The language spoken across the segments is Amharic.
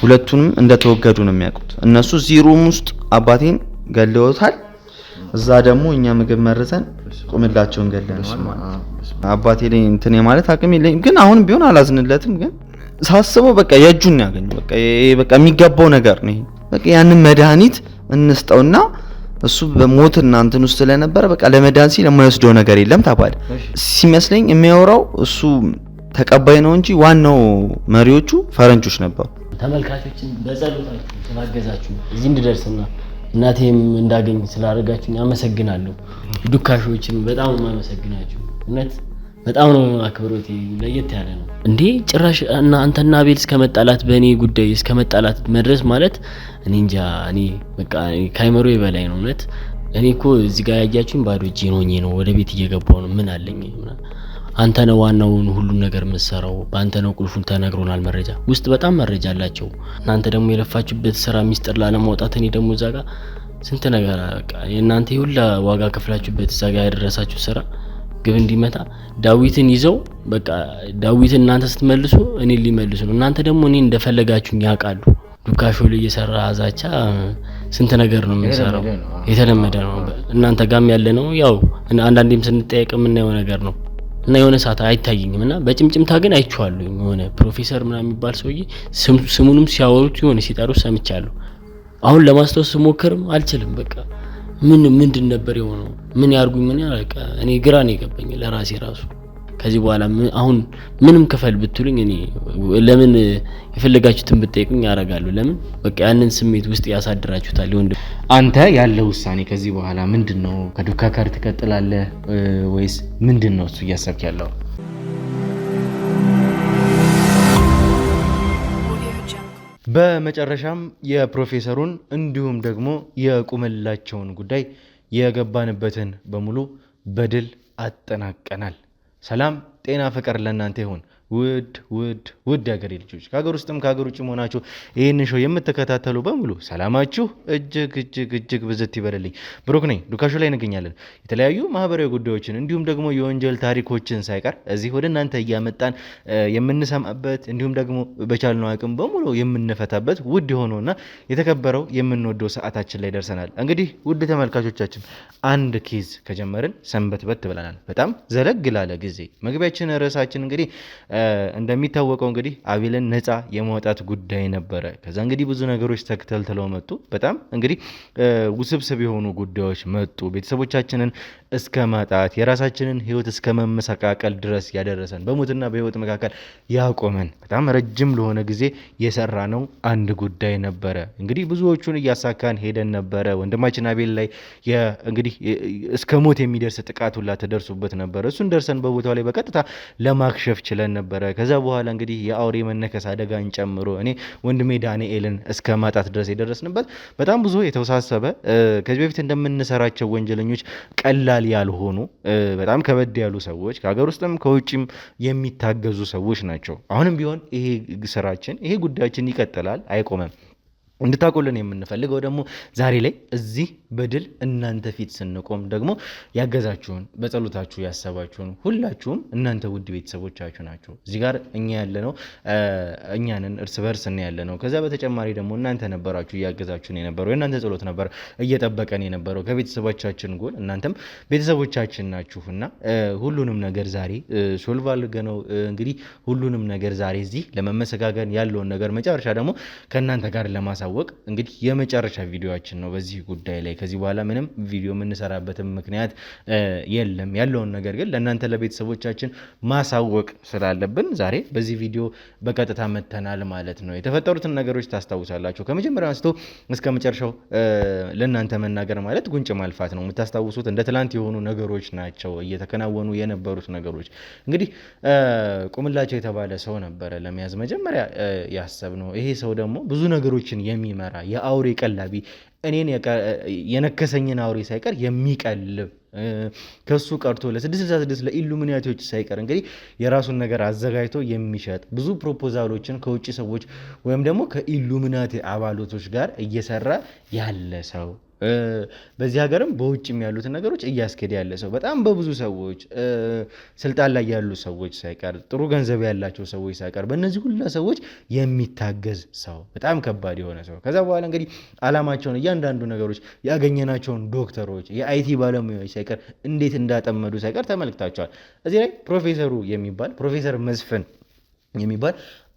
ሁለቱንም እንደተወገዱ ነው የሚያውቁት እነሱ እዚህ ሩም ውስጥ አባቴን ገለውታል እዛ ደግሞ እኛ ምግብ መርዘን ቁምላቸውን ገለናል ማለት አባቴ ላይ እንትን ማለት አቅም የለኝም ግን አሁን ቢሆን አላዝንለትም ግን ሳስበው በቃ የእጁን ያገኝ በቃ የሚገባው ነገር ነው በቃ ያንን መድኃኒት እንስጠውና እሱ በሞትና እንትን ውስጥ ስለነበረ በቃ ለመዳን ሲል የማይወስደው ነገር የለም ታባለ ሲመስለኝ የሚያወራው እሱ ተቀባይ ነው እንጂ ዋናው መሪዎቹ ፈረንጆች ነበሩ ተመልካቾችን በጸሎታችሁ ስላገዛችሁ እዚህ እንድደርስና እናቴም እንዳገኝ ስላደረጋችሁኝ አመሰግናለሁ ዱካሾችን በጣም አመሰግናችሁ እነት በጣም ነው አክብሮቴ ለየት ያለ ነው እንዴ ጭራሽ እና አንተና አቤል እስከመጣላት በእኔ ጉዳይ እስከመጣላት መድረስ ማለት እኔ እንጃ እኔ በቃ ካይመሮ ይበላይ ነው እነት እኔ እኮ እዚህ ጋር ያያችሁኝ ባዶ እጄን ሆኜ ነው ወደ ቤት እየገባው ነው ምን አለኝ አንተ ነው ዋናውን ሁሉ ነገር መስራው በአንተ ነው ቁልፉን ተነግሮናል መረጃ ውስጥ በጣም መረጃ አላቸው እናንተ ደግሞ የለፋችሁበት ስራ ሚስጥር ላለማውጣት እኔ ደግሞ እዛ ጋር ስንት ነገር በቃ የእናንተ ሁሉ ዋጋ ከፍላችሁበት እዛ ጋር ያደረሳችሁ ስራ ግብ እንዲመታ ዳዊትን ይዘው በቃ ዳዊትን እናንተ ስትመልሱ እኔ ሊመልሱ ነው እናንተ ደግሞ እኔ እንደፈለጋችሁኝ ያውቃሉ ዱካሾ ላይ እየሰራ አዛቻ ስንት ነገር ነው የሚሰራው የተለመደ ነው እናንተ ጋም ያለ ነው ያው አንዳንዴም ስንጠየቅ ምን ያው ነገር ነው እና የሆነ ሰዓት አይታየኝምና በጭምጭምታ ግን አይቻለሁ የሆነ ፕሮፌሰር ምናምን የሚባል ሰውዬ ስሙንም ሲያወሩት የሆነ ሲጠሩት ሰምቻለሁ አሁን ለማስተዋወስ ሞከርም አልችልም በቃ ምንድን ነበር የሆነው ምን ያርጉኝ ምን ያልቃ እኔ ግራ ነው የገባኝ ለራሴ ራሱ ከዚህ በኋላ አሁን ምንም ከፈል ብትሉኝ እኔ ለምን የፈለጋችሁትን ብትጠይቁኝ ያረጋለሁ ለምን በቃ ያንን ስሜት ውስጥ ያሳድራችሁታል ወንድም አንተ ያለው ውሳኔ ከዚህ በኋላ ምንድነው ከዱካ ጋር ትቀጥላለህ ወይስ ምንድነው እሱ እያሰብክ ያለው በመጨረሻም የፕሮፌሰሩን እንዲሁም ደግሞ የቁምላቸውን ጉዳይ የገባንበትን በሙሉ በድል አጠናቀናል ሰላም ጤና ፍቅር ለእናንተ ይሁን ውድ ያገሬ ልጆች ከሀገር ውስጥም ከሀገር ውጭም ሆናችሁ ይሄን ሾው የምትከታተሉ በሙሉ ሰላማችሁ እጅግ ብዝት ይበልልኝ ብሩክ ነኝ ዱካሾ ላይ እንገኛለን የተለያዩ ማህበራዊ ጉዳዮችን እንዲሁም ደግሞ የወንጀል ታሪኮችን ሳይቀር እዚህ ወደ እናንተ እያመጣን የምንሰማበት እንዲሁም ደግሞ በቻልነው አቅም በሙሉ የምንፈታበት ውድ የሆነውና የተከበረው የምንወደው ሰዓታችን ላይ ደርሰናል እንግዲህ ውድ ተመልካቾቻችን አንድ ኬዝ ከጀመርን ሰንበትበት ብለናል በጣም ዘለግ ላለ ጊዜ መግቢያችን ርዕሳችን እንግዲህ እንደሚታወቀው እንግዲህ አቤልን ነፃ የማውጣት ጉዳይ ነበረ ከዛ እንግዲህ ብዙ ነገሮች ተከታትለው መጡ በጣም እንግዲህ ውስብስብ የሆኑ ጉዳዮች መጡ ቤተሰቦቻችንን እስከ ማጣት የራሳችንን ህይወት እስከ መመሰቃቀል ድረስ ያደረሰን በሞትና በህይወት መካከል ያቆመን በጣም ረጅም ለሆነ ጊዜ የሰራነው አንድ ጉዳይ ነበረ እንግዲህ ብዙዎቹን እያሳካን ሄደን ነበረ ወንድማችን አቤል ላይ እንግዲህ እስከ ሞት የሚደርስ ጥቃት ሁላ ተደርሶበት ነበር እሱን ደርሰን በቦታው ላይ በቀጥታ ለማክሸፍ ችለን ነበር ከዛ በኋላ እንግዲህ የአውሬ መነከስ አደጋን ጨምሮ እኔ ወንድሜ ዳንኤልን እስከ ማጣት ድረስ የደረስንበት በጣም ብዙ የተወሳሰበ ከዚህ በፊት እንደምንሰራቸው ወንጀለኞች ቀላል ያልሆኑ በጣም ከበድ ያሉ ሰዎች ከሀገር ውስጥም ከውጭም የሚታገዙ ሰዎች ናቸው አሁንም ቢሆን ይሄ ስራችን ይሄ ጉዳያችን ይቀጥላል አይቆምም እንድታቆልን የምንፈልገው ደግሞ ዛሬ ላይ እዚህ በድል እናንተ ፊት ስንቆም ደግሞ ያገዛችሁን በጸሎታችሁ ያሰባችሁን ሁላችሁም እናንተ ውድ ቤተሰቦቻችሁ ናችሁ እዚህ ጋር እኛ ያለነው እኛንን እርስ በርስ እና ያለነው ከዛ በተጨማሪ ደግሞ እናንተ ነበራችሁ ያገዛችሁን የነበረው እናንተ ጸሎት ነበር እየጠበቀን የነበረው ከቤተሰቦቻችን ጎን እናንተም ቤተሰቦቻችን ናችሁና ሁሉንም ነገር ዛሬ ሶልቭ አድርገነው እንግዲህ ሁሉንም ነገር ዛሬ እዚህ ለመመሰጋገን ያለውን ነገር መጨረሻ ደግሞ ከእናንተ ጋር ለማሳወቅ እንግዲህ የመጨረሻ ቪዲዮአችን ነው በዚህ ጉዳይ ላይ ከዚህ በኋላ ምንም ቪዲዮ የምንሰራበትም ምክንያት የለም ያለውን ነገር ግን ለእናንተ ለቤተሰቦቻችን ማሳወቅ ስላለብን ዛሬ በዚህ ቪዲዮ በቀጥታ መተናል ማለት ነው የተፈጠሩትን ነገሮች ታስታውሳላችሁ ከመጀመሪያው አንስቶ እስከ መጨረሻው ለእናንተ መናገር ማለት ጉንጭ ማልፋት ነው የምታስታውሱት እንደ ትላንት የሆኑ ነገሮች ናቸው እየተከናወኑ የነበሩት ነገሮች እንግዲህ ቁምላቸው የተባለ ሰው ነበረ ለመያዝ መጀመሪያ ያሰብነው ይሄ ሰው ደግሞ ብዙ ነገሮችን የሚመራ የአውሬ ቀላቢ እኔን የነከሰኝን አውሬ ሳይቀር የሚቀልብ ከሱ ቀርቶ ለ666 ለኢሉሚናቲዎች ሳይቀር እንግዲህ የራሱን ነገር አዘጋጅቶ የሚሸጥ ብዙ ፕሮፖዛሎችን ከውጭ ሰዎች ወይም ደግሞ ከኢሉሚናቲ አባላቶች ጋር እየሰራ ያለ ሰው በዚህ ሀገርም በውጭም ያሉትን ነገሮች እያስኬደ ያለ ሰው በጣም በብዙ ሰዎች ስልጣን ላይ ያሉ ሰዎች ሳይቀር ጥሩ ገንዘብ ያላቸው ሰዎች ሳይቀር በእነዚህ ሁሉ ሰዎች የሚታገዝ ሰው በጣም ከባድ የሆነ ሰው ከዛ በኋላ እንግዲህ አላማቸውን እያንዳንዱ ነገሮች ያገኘናቸውን ዶክተሮች የአይቲ ባለሙያዎች ሳይቀር እንዴት እንዳጠመዱ ሳይቀር ተመልክታቸዋል። እዚህ ላይ ፕሮፌሰር መስፍን የሚባል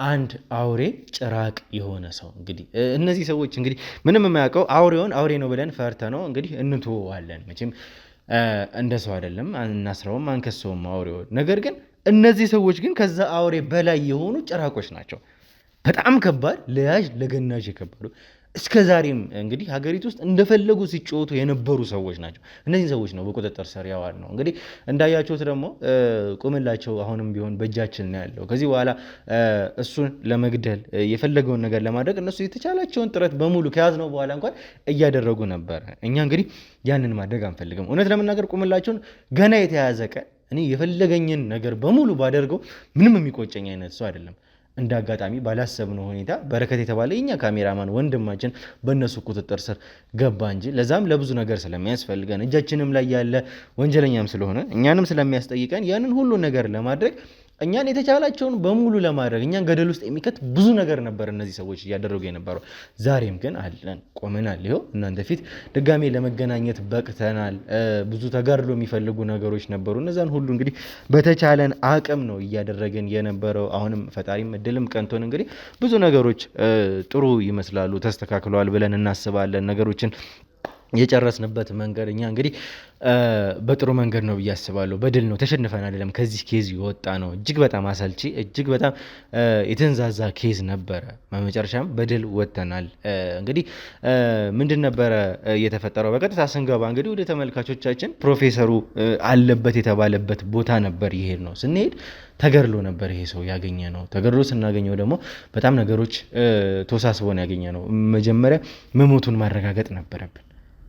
አንድ አውሬ ጭራቅ የሆነ ሰው እንግዲህ እነዚህ ሰዎች እንግዲህ ምንም የማያውቀው አውሬውን አውሬ ነው ብለን ፈርተ ነው እንግዲህ እንተዋለን። መቼም እንደ ሰው አይደለም፣ እናስረውም አንከሰውም አውሬውን። ነገር ግን እነዚህ ሰዎች ግን ከዛ አውሬ በላይ የሆኑ ጭራቆች ናቸው። በጣም ከባድ ለያዥ ለገናዥ የከበዱ እስከ ዛሬም እንግዲህ ሀገሪቱ ውስጥ እንደፈለጉ ሲጫወቱ የነበሩ ሰዎች ናቸው። እነዚህ ሰዎች ነው በቁጥጥር ስር ያዋል ነው። እንግዲህ እንዳያችሁት ደግሞ ቁምላቸው አሁንም ቢሆን በእጃችን ነው ያለው። ከዚህ በኋላ እሱን ለመግደል የፈለገውን ነገር ለማድረግ እነሱ የተቻላቸውን ጥረት በሙሉ ከያዝነው በኋላ እንኳን እያደረጉ ነበረ። እኛ እንግዲህ ያንን ማድረግ አንፈልግም። እውነት ለመናገር ቁምላቸውን ገና የተያዘ ቀን እኔ የፈለገኝን ነገር በሙሉ ባደርገው ምንም የሚቆጨኝ አይነት ሰው አይደለም። እንደ አጋጣሚ ባላሰብነው ሁኔታ በረከት የተባለ የኛ ካሜራማን ወንድማችን በእነሱ ቁጥጥር ስር ገባ እንጂ ለዛም ለብዙ ነገር ስለሚያስፈልገን እጃችንም ላይ ያለ ወንጀለኛም ስለሆነ እኛንም ስለሚያስጠይቀን ያንን ሁሉ ነገር ለማድረግ እኛን የተቻላቸውን በሙሉ ለማድረግ እኛን ገደል ውስጥ የሚከት ብዙ ነገር ነበር እነዚህ ሰዎች እያደረጉ የነበረው። ዛሬም ግን አለን፣ ቆመናል። ይኸው እናንተ ፊት ድጋሜ ለመገናኘት በቅተናል። ብዙ ተጋድሎ የሚፈልጉ ነገሮች ነበሩ። እነዛን ሁሉ እንግዲህ በተቻለን አቅም ነው እያደረግን የነበረው። አሁንም ፈጣሪም እድልም ቀንቶን እንግዲህ ብዙ ነገሮች ጥሩ ይመስላሉ፣ ተስተካክለዋል ብለን እናስባለን። ነገሮችን የጨረስንበት መንገድ እኛ እንግዲህ በጥሩ መንገድ ነው ብዬ አስባለሁ። በድል ነው፣ ተሸንፈን አይደለም ከዚህ ኬዝ የወጣ ነው። እጅግ በጣም አሰልቺ፣ እጅግ በጣም የተንዛዛ ኬዝ ነበረ። በመጨረሻም በድል ወጥተናል። እንግዲህ ምንድን ነበረ የተፈጠረው? በቀጥታ ስንገባ እንግዲህ ወደ ተመልካቾቻችን ፕሮፌሰሩ አለበት የተባለበት ቦታ ነበር ይሄድ ነው። ስንሄድ ተገድሎ ነበር ይሄ ሰው ያገኘ ነው። ተገድሎ ስናገኘው ደግሞ በጣም ነገሮች ተወሳስበውን ያገኘ ነው። መጀመሪያ መሞቱን ማረጋገጥ ነበረብን።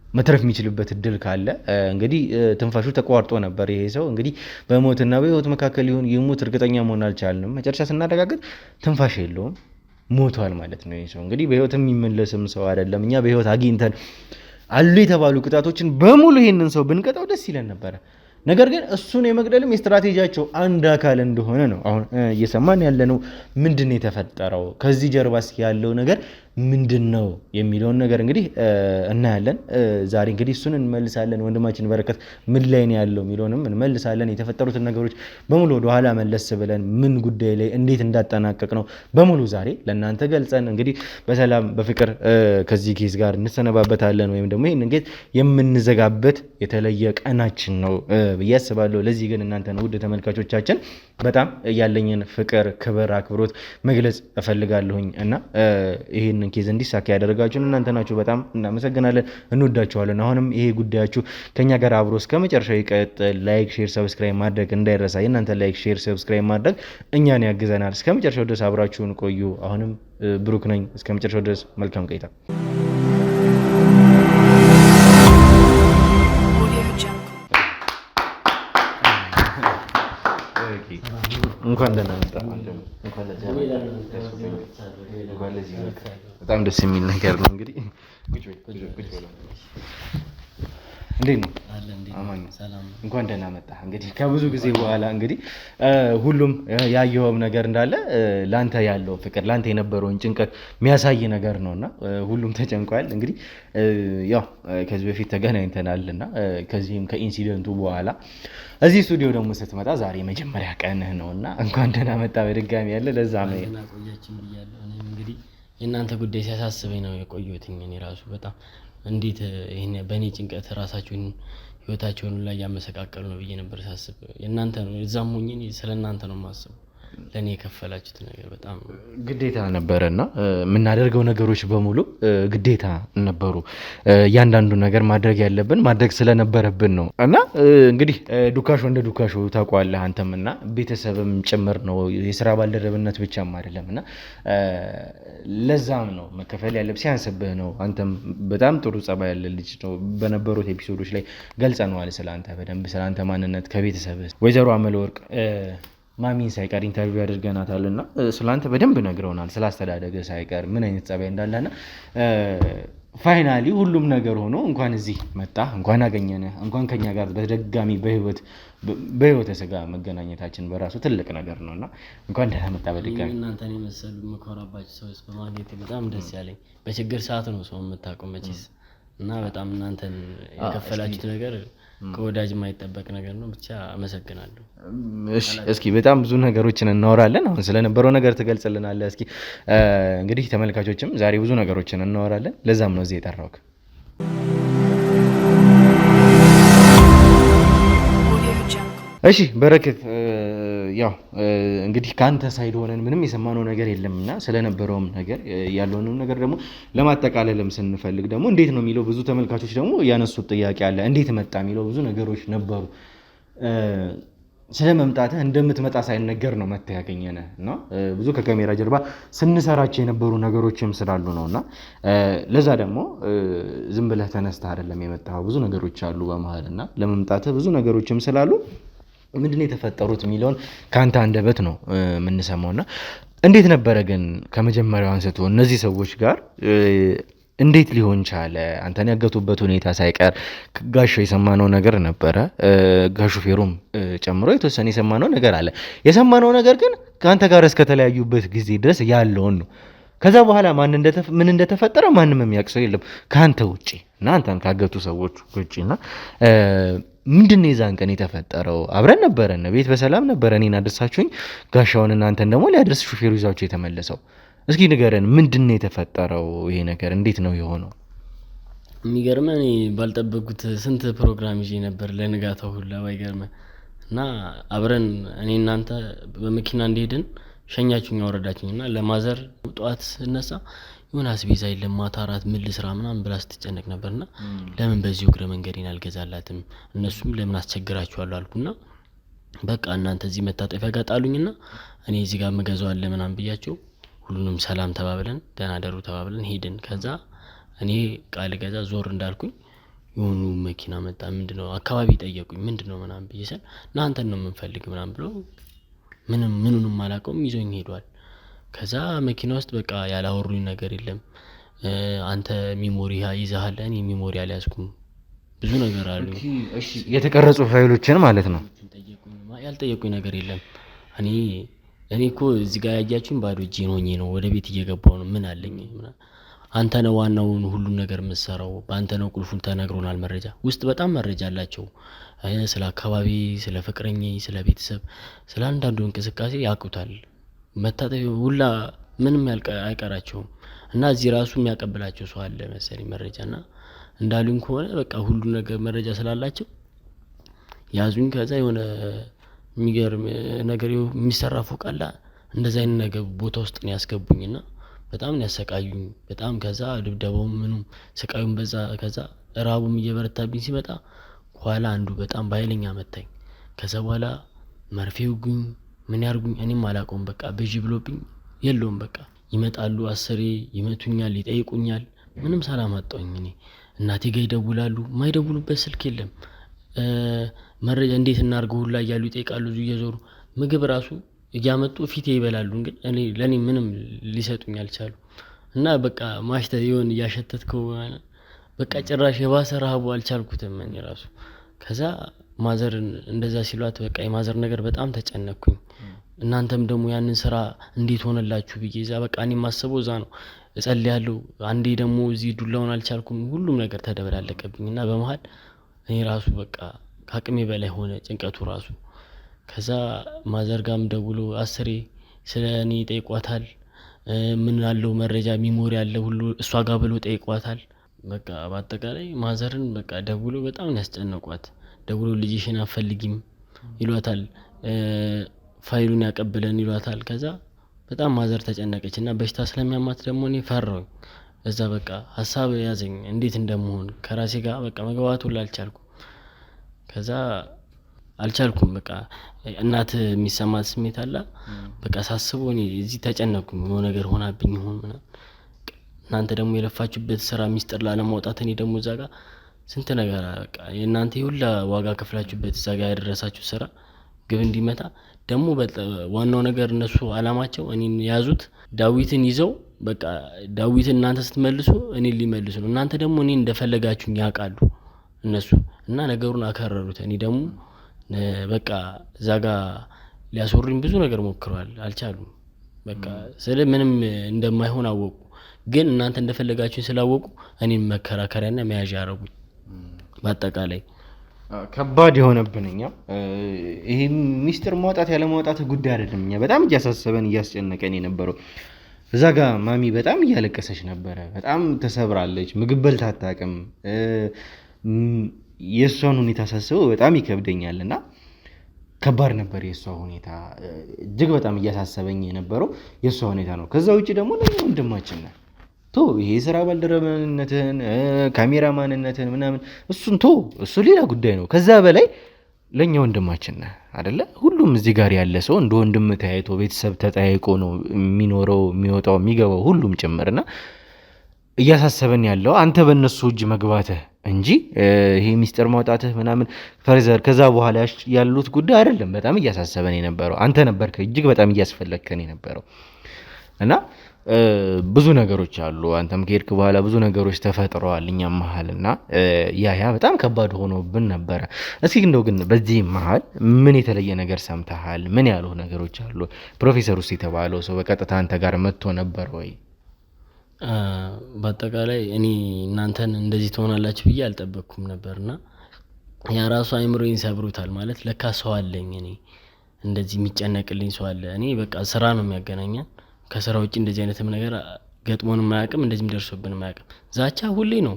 መትረፍ የሚችልበት እድል ካለ እንግዲህ ትንፋሹ ተቋርጦ ነበር ይሄ ሰው። እንግዲህ በሞትና በህይወት መካከል ይሁን ይሙት እርግጠኛ መሆን አልቻልንም። መጨረሻ ስናረጋግጥ ትንፋሽ የለውም፣ ሞቷል ማለት ነው ይሄ ሰው። እንግዲህ በህይወት የሚመለስም ሰው አይደለም። እኛ በህይወት አግኝተን አሉ የተባሉ ቅጣቶችን በሙሉ ይሄንን ሰው ብንቀጣው ደስ ይለን ነበረ። ነገር ግን እሱን የመግደልም የስትራቴጂያቸው አንድ አካል እንደሆነ ነው አሁን እየሰማን ያለነው። ምንድን ነው የተፈጠረው? ከዚህ ጀርባስ ያለው ነገር ምንድን ነው የሚለውን ነገር እንግዲህ እናያለን። ዛሬ እንግዲህ እሱን እንመልሳለን። ወንድማችን በረከት ምን ላይ ነው ያለው የሚለውንም እንመልሳለን። የተፈጠሩትን ነገሮች በሙሉ ወደኋላ መለስ ብለን ምን ጉዳይ ላይ እንዴት እንዳጠናቀቅ ነው በሙሉ ዛሬ ለእናንተ ገልጸን እንግዲህ በሰላም በፍቅር ከዚህ ኬዝ ጋር እንሰነባበታለን፣ ወይም ደግሞ ይህን ኬዝ የምንዘጋበት የተለየ ቀናችን ነው ብዬ አስባለሁ። ለዚህ ግን እናንተን ውድ ተመልካቾቻችን በጣም ያለኝን ፍቅር፣ ክብር፣ አክብሮት መግለጽ እፈልጋለሁኝ እና ይህንን ኬዝ እንዲሳካ ያደረጋችሁን እናንተ ናችሁ። በጣም እናመሰግናለን፣ እንወዳችኋለን። አሁንም ይሄ ጉዳያችሁ ከኛ ጋር አብሮ እስከ መጨረሻው ይቀጥል። ላይክ፣ ሼር፣ ሰብስክራይብ ማድረግ እንዳይረሳ። የእናንተ ላይክ፣ ሼር፣ ሰብስክራይብ ማድረግ እኛን ያግዘናል። እስከ መጨረሻው ድረስ አብራችሁን ቆዩ። አሁንም ብሩክ ነኝ። እስከ መጨረሻው ድረስ መልካም ቆይታ። እንኳን ደህና መጣ። በጣም ደስ የሚል ነገር ነው። እንግዲህ እንዴት ነው? እንኳን ደህና መጣ። እንግዲህ ከብዙ ጊዜ በኋላ እንግዲህ ሁሉም ያየኸውም ነገር እንዳለ ላንተ ያለው ፍቅር ላንተ የነበረውን ጭንቀት የሚያሳይ ነገር ነውና ሁሉም ተጨንቋል። እንግዲህ ያው ከዚህ በፊት ተገናኝተናልና ከዚህም ከኢንሲደንቱ በኋላ እዚህ ስቱዲዮ ደግሞ ስትመጣ ዛሬ መጀመሪያ ቀንህ ነውና እንኳን ደህና መጣ በድጋሚ ያለ ለዛ ነው ቆያችን ብያለሁ። እኔም እንግዲህ የእናንተ ጉዳይ ሲያሳስበኝ ነው የቆየሁትኝ። እኔ ራሱ በጣም እንዴት ይሄን በእኔ ጭንቀት ራሳችሁን ህይወታቸውን ላይ ያመሰቃቀሉ ነው ብዬ ነበር ሳስብ። የእናንተ ነው እዛም ሆኜ ስለ እናንተ ነው የማስበው። ለእኔ የከፈላችሁት ነገር በጣም ግዴታ ነበረና የምናደርገው ነገሮች በሙሉ ግዴታ ነበሩ። እያንዳንዱ ነገር ማድረግ ያለብን ማድረግ ስለነበረብን ነው እና እንግዲህ ዱካሾ እንደ ዱካሾ ታውቀዋለህ አንተም እና ቤተሰብም ጭምር ነው፣ የስራ ባልደረብነት ብቻም አይደለም እና ለዛም ነው መከፈል ያለብህ፣ ሲያንስብህ ነው። አንተም በጣም ጥሩ ጸባይ ያለ ልጅ ነው። በነበሩት ኤፒሶዶች ላይ ገልጸነዋል ስለአንተ በደንብ ስለአንተ ማንነት ከቤተሰብህ ወይዘሮ አመለወርቅ ማሚን ሳይቀር ኢንተርቪው ያደርገናታል እና ስለአንተ በደንብ ነግረውናል። ስላስተዳደገ ሳይቀር ምን አይነት ጸባይ እንዳለና ፋይናሊ ሁሉም ነገር ሆኖ እንኳን እዚህ መጣ፣ እንኳን አገኘነ፣ እንኳን ከኛ ጋር በተደጋሚ በህይወት ስጋ መገናኘታችን በራሱ ትልቅ ነገር ነውና እንኳን ደህና መጣ በድጋሚ። እናንተን የመሰሉ መኮራባችሁ ሰዎች በማግኘት በጣም ደስ ያለኝ። በችግር ሰዓት ነው ሰው የምታውቀው መቼስ እና በጣም እናንተን የከፈላችሁት ነገር ከወዳጅ የማይጠበቅ ነገር ነው። ብቻ አመሰግናለሁ። እስኪ በጣም ብዙ ነገሮችን እናወራለን። አሁን ስለነበረው ነገር ትገልጽልናለህ? እስኪ እንግዲህ ተመልካቾችም ዛሬ ብዙ ነገሮችን እናወራለን። ለዛም ነው እዚህ የጠራሁት። እሺ በረከት፣ ያው እንግዲህ ከአንተ ሳይድ ሆነን ምንም የሰማነው ነገር የለምና ስለነበረውም ነገር ያለውንም ነገር ደግሞ ለማጠቃለልም ስንፈልግ ደግሞ እንዴት ነው የሚለው ብዙ ተመልካቾች ደግሞ ያነሱት ጥያቄ አለ። እንዴት መጣ የሚለው ብዙ ነገሮች ነበሩ። ስለ መምጣትህ እንደምትመጣ ሳይነገር ነው መጥተህ ያገኘነህ እና ብዙ ከካሜራ ጀርባ ስንሰራቸው የነበሩ ነገሮችም ስላሉ ነውና ለዛ ደግሞ ዝም ብለህ ተነስተህ አይደለም የመጣኸው። ብዙ ነገሮች አሉ በመሀልና ለመምጣትህ ብዙ ነገሮችም ስላሉ ምንድነው የተፈጠሩት የሚለውን ካንተ አንደበት ነው የምንሰማውና እንዴት ነበረ ግን ከመጀመሪያው አንስቶ እነዚህ ሰዎች ጋር እንዴት ሊሆን ቻለ? አንተን ያገቱበት ሁኔታ ሳይቀር ጋሾ የሰማነው ነገር ነበረ። ጋሾ ፌሮም ጨምሮ የተወሰነ የሰማነው ነገር አለ። የሰማነው ነገር ግን ከአንተ ጋር እስከተለያዩበት ጊዜ ድረስ ያለውን ነው። ከዛ በኋላ ምን እንደተፈጠረ ማንም የሚያውቅ ሰው የለም ከአንተ ውጪ እና አንተን ካገቱ ሰዎች ውጪና ምንድነው የዛን ቀን የተፈጠረው? አብረን ነበረን፣ ቤት በሰላም ነበረ። እኔን አድርሳችሁኝ ጋሻውን እናንተን ደግሞ ሊያደርስ ሹፌሩ ይዛችሁ የተመለሰው። እስኪ ንገረን፣ ምንድነው የተፈጠረው? ይሄ ነገር እንዴት ነው የሆነው? የሚገርመህ እኔ ባልጠበቁት ስንት ፕሮግራም ይዤ ነበር ለንጋታው ሁላ ባይገርመህ እና አብረን እኔ እናንተ በመኪና እንደሄድን ሸኛችሁኝ አወረዳችሁኝና ለማዘር ጠዋት ስነሳ የሆነ አስቤዛ የለም ማታ እራት ምን ልስራ ምናምን ብላ ስትጨነቅ ነበርና ለምን በዚህ እግረ መንገዴን አልገዛላትም እነሱም ለምን አስቸግራችኋለሁ አልኩና በቃ እናንተ እዚህ መታጠፊያ ጋር ጣሉኝና እኔ እዚህ ጋር መገዛው አለ ምናምን ብያቸው ሁሉንም ሰላም ተባብለን ደህና ደሩ ተባብለን ሄድን። ከዛ እኔ ቃል ገዛ ዞር እንዳልኩኝ የሆኑ መኪና መጣ። ምንድነው አካባቢ ጠየቁኝ። ምንድነው ምናምን ብዬሰን እናንተን ነው የምንፈልግ ምናምን ብሎ ምንንም አላውቀውም ይዞኝ ሄዷል። ከዛ መኪና ውስጥ በቃ ያላወሩኝ ነገር የለም። አንተ ሚሞሪ ይዘሃል፣ እኔ ሚሞሪ አልያዝኩም። ብዙ ነገር አሉ። እሺ የተቀረጹ ፋይሎችን ማለት ነው። ያልጠየቁኝ ነገር የለም። እኔ እኮ እዚህ ጋር ያያችሁኝ ባዶ እጄን ሆኜ ነው ወደ ቤት እየገባሁ ነው። ምን አለኝ? አንተ ነው ዋናውን ሁሉን ነገር የምትሰራው፣ በአንተ ነው ቁልፉን ተነግሮናል። መረጃ ውስጥ በጣም መረጃ አላቸው። ስለ አካባቢ፣ ስለ ፍቅረኛ፣ ስለ ቤተሰብ፣ ስለ አንዳንዱ እንቅስቃሴ ያውቁታል። መታጠቢ ሁላ ምንም አይቀራቸውም። እና እዚህ ራሱ የሚያቀብላቸው ሰው አለ መሰለኝ መረጃና እንዳሉኝ ከሆነ በቃ ሁሉ ነገር መረጃ ስላላቸው ያዙኝ። ከዛ የሆነ የሚገርም ነገር የሚሰራ ፎቅ አለ እንደዛ አይነት ነገር ቦታ ውስጥ ነው ያስገቡኝና በጣም ነው ያሰቃዩኝ። በጣም ከዛ ድብደባውም ምኑም ስቃዩም በዛ። ከዛ ራቡም እየበረታብኝ ሲመጣ ኋላ አንዱ በጣም ባይለኛ መታኝ። ከዛ በኋላ መርፌው ግን ምን ያርጉኝ እኔም አላውቀውም። በቃ በጂ ብሎብኝ የለውም በቃ ይመጣሉ፣ አስሬ ይመቱኛል፣ ይጠይቁኛል። ምንም ሰላም አጣሁኝ። እኔ እናቴ ጋር ይደውላሉ፣ ማይደውሉበት ስልክ የለም። መረጃ እንዴት እናርገው ሁላ እያሉ ይጠይቃሉ እየዞሩ። ምግብ ራሱ እያመጡ ፊቴ ይበላሉ፣ ግን ለኔ ምንም ሊሰጡኝ አልቻሉ። እና በቃ ማሽተ ይሆን እያሸተትከው በቃ ጭራሽ የባሰ ረሃቡ አልቻልኩትም እኔ ራሱ። ከዛ ማዘርን እንደዛ ሲሏት በቃ የማዘር ነገር በጣም ተጨነቅኩኝ። እናንተም ደግሞ ያንን ስራ እንዴት ሆነላችሁ ብዬ እዛ በቃ እኔ ማሰበው እዛ ነው እጸልያለሁ። አንዴ ደግሞ እዚህ ዱላውን አልቻልኩም። ሁሉም ነገር ተደበላለቀብኝና በመሃል እኔ ራሱ በቃ ከአቅሜ በላይ ሆነ ጭንቀቱ ራሱ። ከዛ ማዘር ጋርም ደውሎ አስሬ ስለኔ ጠይቋታል። ምን አለው መረጃ ሚሞሪ አለ ሁሉ እሷ ጋር ብሎ ጠይቋታል። በቃ በአጠቃላይ ማዘርን በቃ ደውሎ በጣም ያስጨነቋት። ደውሎ ልጅሽን አፈልጊም ይሏታል፣ ፋይሉን ያቀብለን ይሏታል። ከዛ በጣም ማዘር ተጨነቀችና በሽታ ስለሚያማት ደግሞ እኔ ፈራሁኝ። እዛ በቃ ሀሳብ ያዘኝ እንዴት እንደምሆን ከራሴ ጋር በቃ መግባባት ሁሉ አልቻልኩም። ከዛ አልቻልኩም በቃ እናት የሚሰማት ስሜት አለ። በቃ ሳስበው እኔ እዚህ ተጨነቅኩኝ። የሆነ ነገር ሆናብኝ ይሆን ምናምን። እናንተ ደግሞ የለፋችሁበት ስራ ሚስጥር ላለማውጣት እኔ ደግሞ እዛ ጋር ስንት ነገር በቃ የእናንተ ሁላ ዋጋ ከፍላችሁበት እዛ ጋር ያደረሳችሁ ስራ ግብ እንዲመታ ደግሞ ዋናው ነገር እነሱ አላማቸው እኔን ያዙት ዳዊትን ይዘው በቃ ዳዊት እናንተ ስትመልሱ እኔ ሊመልሱ ነው እናንተ ደግሞ እኔ እንደፈለጋችሁኝ ያውቃሉ እነሱ እና ነገሩን አከረሩት እኔ ደግሞ በቃ እዛጋ ሊያስወሩኝ ብዙ ነገር ሞክረዋል አልቻሉም በቃ ስለ ምንም እንደማይሆን አወቁ ግን እናንተ እንደፈለጋችሁኝ ስላወቁ እኔን መከራከሪያና መያዣ ያረጉኝ በአጠቃላይ ከባድ የሆነብንኛ ይሄ ሚስጥር ማውጣት ያለ ማውጣት ጉዳይ አይደለም እኛ በጣም እያሳሰበን እያስጨነቀን የነበረው እዛ ጋር ማሚ በጣም እያለቀሰች ነበረ በጣም ተሰብራለች ምግብ በልታ አታውቅም የሷን ሁኔታ ሳስበው በጣም ይከብደኛልና ከባድ ነበር የሷ ሁኔታ እጅግ በጣም እያሳሰበኝ የነበረው የሷ ሁኔታ ነው ከዛ ውጪ ደግሞ ለኛ ወንድማችን ነው ቶ ይሄ ስራ ባልደረባነትን ካሜራማንነትን ምናምን እሱን ቶ እሱ ሌላ ጉዳይ ነው ከዛ በላይ ለኛ ወንድማችን ነው አይደለ ሁሉም እዚህ ጋር ያለ ሰው እንደ ወንድም ተያይቶ ቤተሰብ ተጠያይቆ ነው የሚኖረው የሚወጣው የሚገባው ሁሉም ጭምርና እያሳሰበን ያለው አንተ በእነሱ እጅ መግባትህ እንጂ ይሄ ሚስጥር ማውጣትህ ምናምን ፈርዘር ከዛ በኋላ ያሉት ጉዳይ አይደለም በጣም እያሳሰበን የነበረው አንተ ነበርክ እጅግ በጣም እያስፈለግከን የነበረው እና ብዙ ነገሮች አሉ አንተም ከሄድክ በኋላ ብዙ ነገሮች ተፈጥረዋል እኛም መሀልና ያ በጣም ከባድ ሆኖብን ነበረ እስኪ እንደው ግን በዚህ መሀል ምን የተለየ ነገር ሰምተሃል ምን ያሉ ነገሮች አሉ ፕሮፌሰር ውስጥ የተባለው ሰው በቀጥታ አንተ ጋር መጥቶ ነበር ወይ በአጠቃላይ እኔ እናንተን እንደዚህ ትሆናላችሁ ብዬ አልጠበቅኩም ነበርና ያ ራሱ አይምሮዬን ሰብሮታል ማለት ለካ ሰው አለኝ እኔ እንደዚህ የሚጨነቅልኝ ሰው አለ እኔ በቃ ስራ ነው የሚያገናኘን ከስራ ውጪ እንደዚህ አይነትም ነገር ገጥሞን ማያውቅም እንደዚህም ደርሶብን ማያውቅም ዛቻ ሁሌ ነው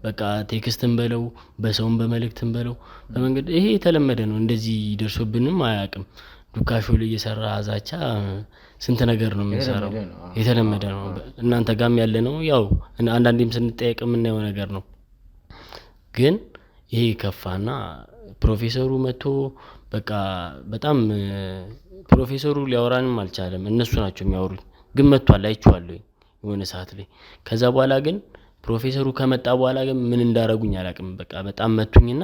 በቃ ቴክስትን በለው በሰውም በመልእክትም በለው በመንገድ ይሄ የተለመደ ነው እንደዚህ ደርሶብንም አያውቅም ዱካሾ ላይ እየሰራ ዛቻ ስንት ነገር ነው የሚሰራው የተለመደ ነው እናንተ ጋም ያለ ነው ያው አንዳንዴም ስንጠየቅ የምናየው ነገር ነው ግን ይሄ ከፋና ፕሮፌሰሩ መጥቶ በቃ በጣም ፕሮፌሰሩ ሊያወራንም አልቻለም እነሱ ናቸው የሚያወሩት ግን መጥቷል አይቼዋለሁ የሆነ ሰዓት ላይ ከዛ በኋላ ግን ፕሮፌሰሩ ከመጣ በኋላ ግን ምን እንዳረጉኝ አላውቅም በቃ በጣም መቱኝና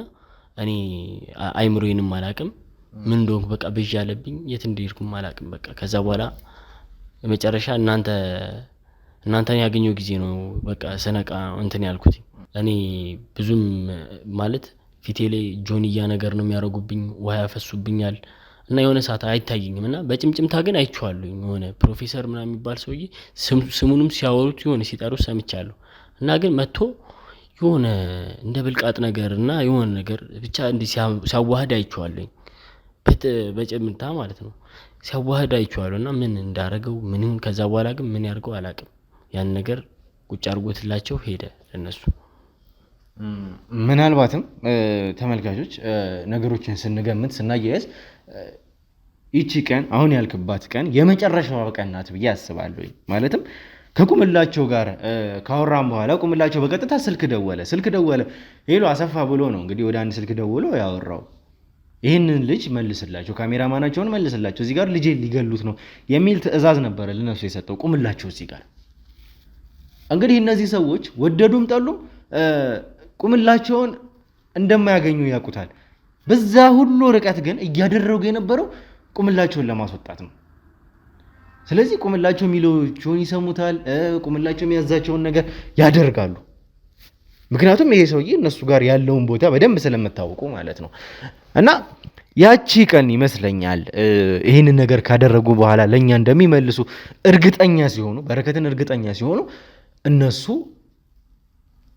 እኔ አይምሮዬንም አላውቅም ምን እንደሆንኩ በቃ ብዥ ያለብኝ የት እንደሄድኩም አላውቅም በቃ ከዛ በኋላ በመጨረሻ እናንተን ያገኘው ጊዜ ነው በቃ ሰነቃ እንትን ያልኩት እኔ ብዙም ማለት ፊቴ ላይ ጆንያ ነገር ነው የሚያረጉብኝ ውሃ ያፈሱብኛል እና የሆነ ሰዓት አይታየኝምና በጭምጭምታ ግን አይቼዋለሁ የሆነ ፕሮፌሰር ምናምን የሚባል ሰውዬ ስሙንም ሲያወሩት የሆነ ሲጠሩት ሰምቻለሁ እና ግን መጥቶ የሆነ እንደ ብልቃጥ ነገርና የሆነ ነገር ብቻ እንዲህ ሲያዋህድ አይቼዋለሁ በጭምታ ማለት ነው ሲያዋህድ አይቼዋለሁና ምን እንዳረገው ምንም ከዛ በኋላ ግን ምን ያርገው አላውቅም ያን ነገር ቁጭ አርጎትላቸው ሄደ ለነሱ ምናልባትም ተመልካቾች ነገሮችን ስንገምት ስናያይዝ ይቺ ቀን አሁን ያልክባት ቀን የመጨረሻዋ ቀን ናት ብዬ አስባለሁ ማለትም ከቁምላቸው ጋር ካወራን በኋላ ቁምላቸው በቀጥታ ስልክ ደወለ ሄሎ አሰፋ ብሎ ነው እንግዲህ ወደ አንድ ስልክ ደውሎ ያወራው ይሄንን ልጅ መልስላቸው ካሜራማናቸውን መልስላቸው እዚህ ጋር ልጄ ሊገሉት ነው የሚል ትዕዛዝ ነበር ለነሱ የሰጠው ቁምላቸው እዚህ ጋር እንግዲህ እነዚህ ሰዎች ወደዱም ጠሉም ቁምላቸውን እንደማያገኙ ያውቁታል በዛ ሁሉ ርቀት ግን እያደረጉ የነበረው ቁምላቸውን ለማስወጣት ነው ስለዚህ ቁምላቸው ሚሎቹን ይሰሙታል ቁምላቸው የሚያዛቸውን ነገር ያደርጋሉ ምክንያቱም ይሄ ሰውዬ እነሱ ጋር ያለውን ቦታ በደንብ ስለምታውቁ ማለት ነው እና ያቺ ቀን ይመስለኛል ይሄንን ነገር ካደረጉ በኋላ ለኛ እንደሚመልሱ እርግጠኛ ሲሆኑ በረከትን እርግጠኛ ሲሆኑ እነሱ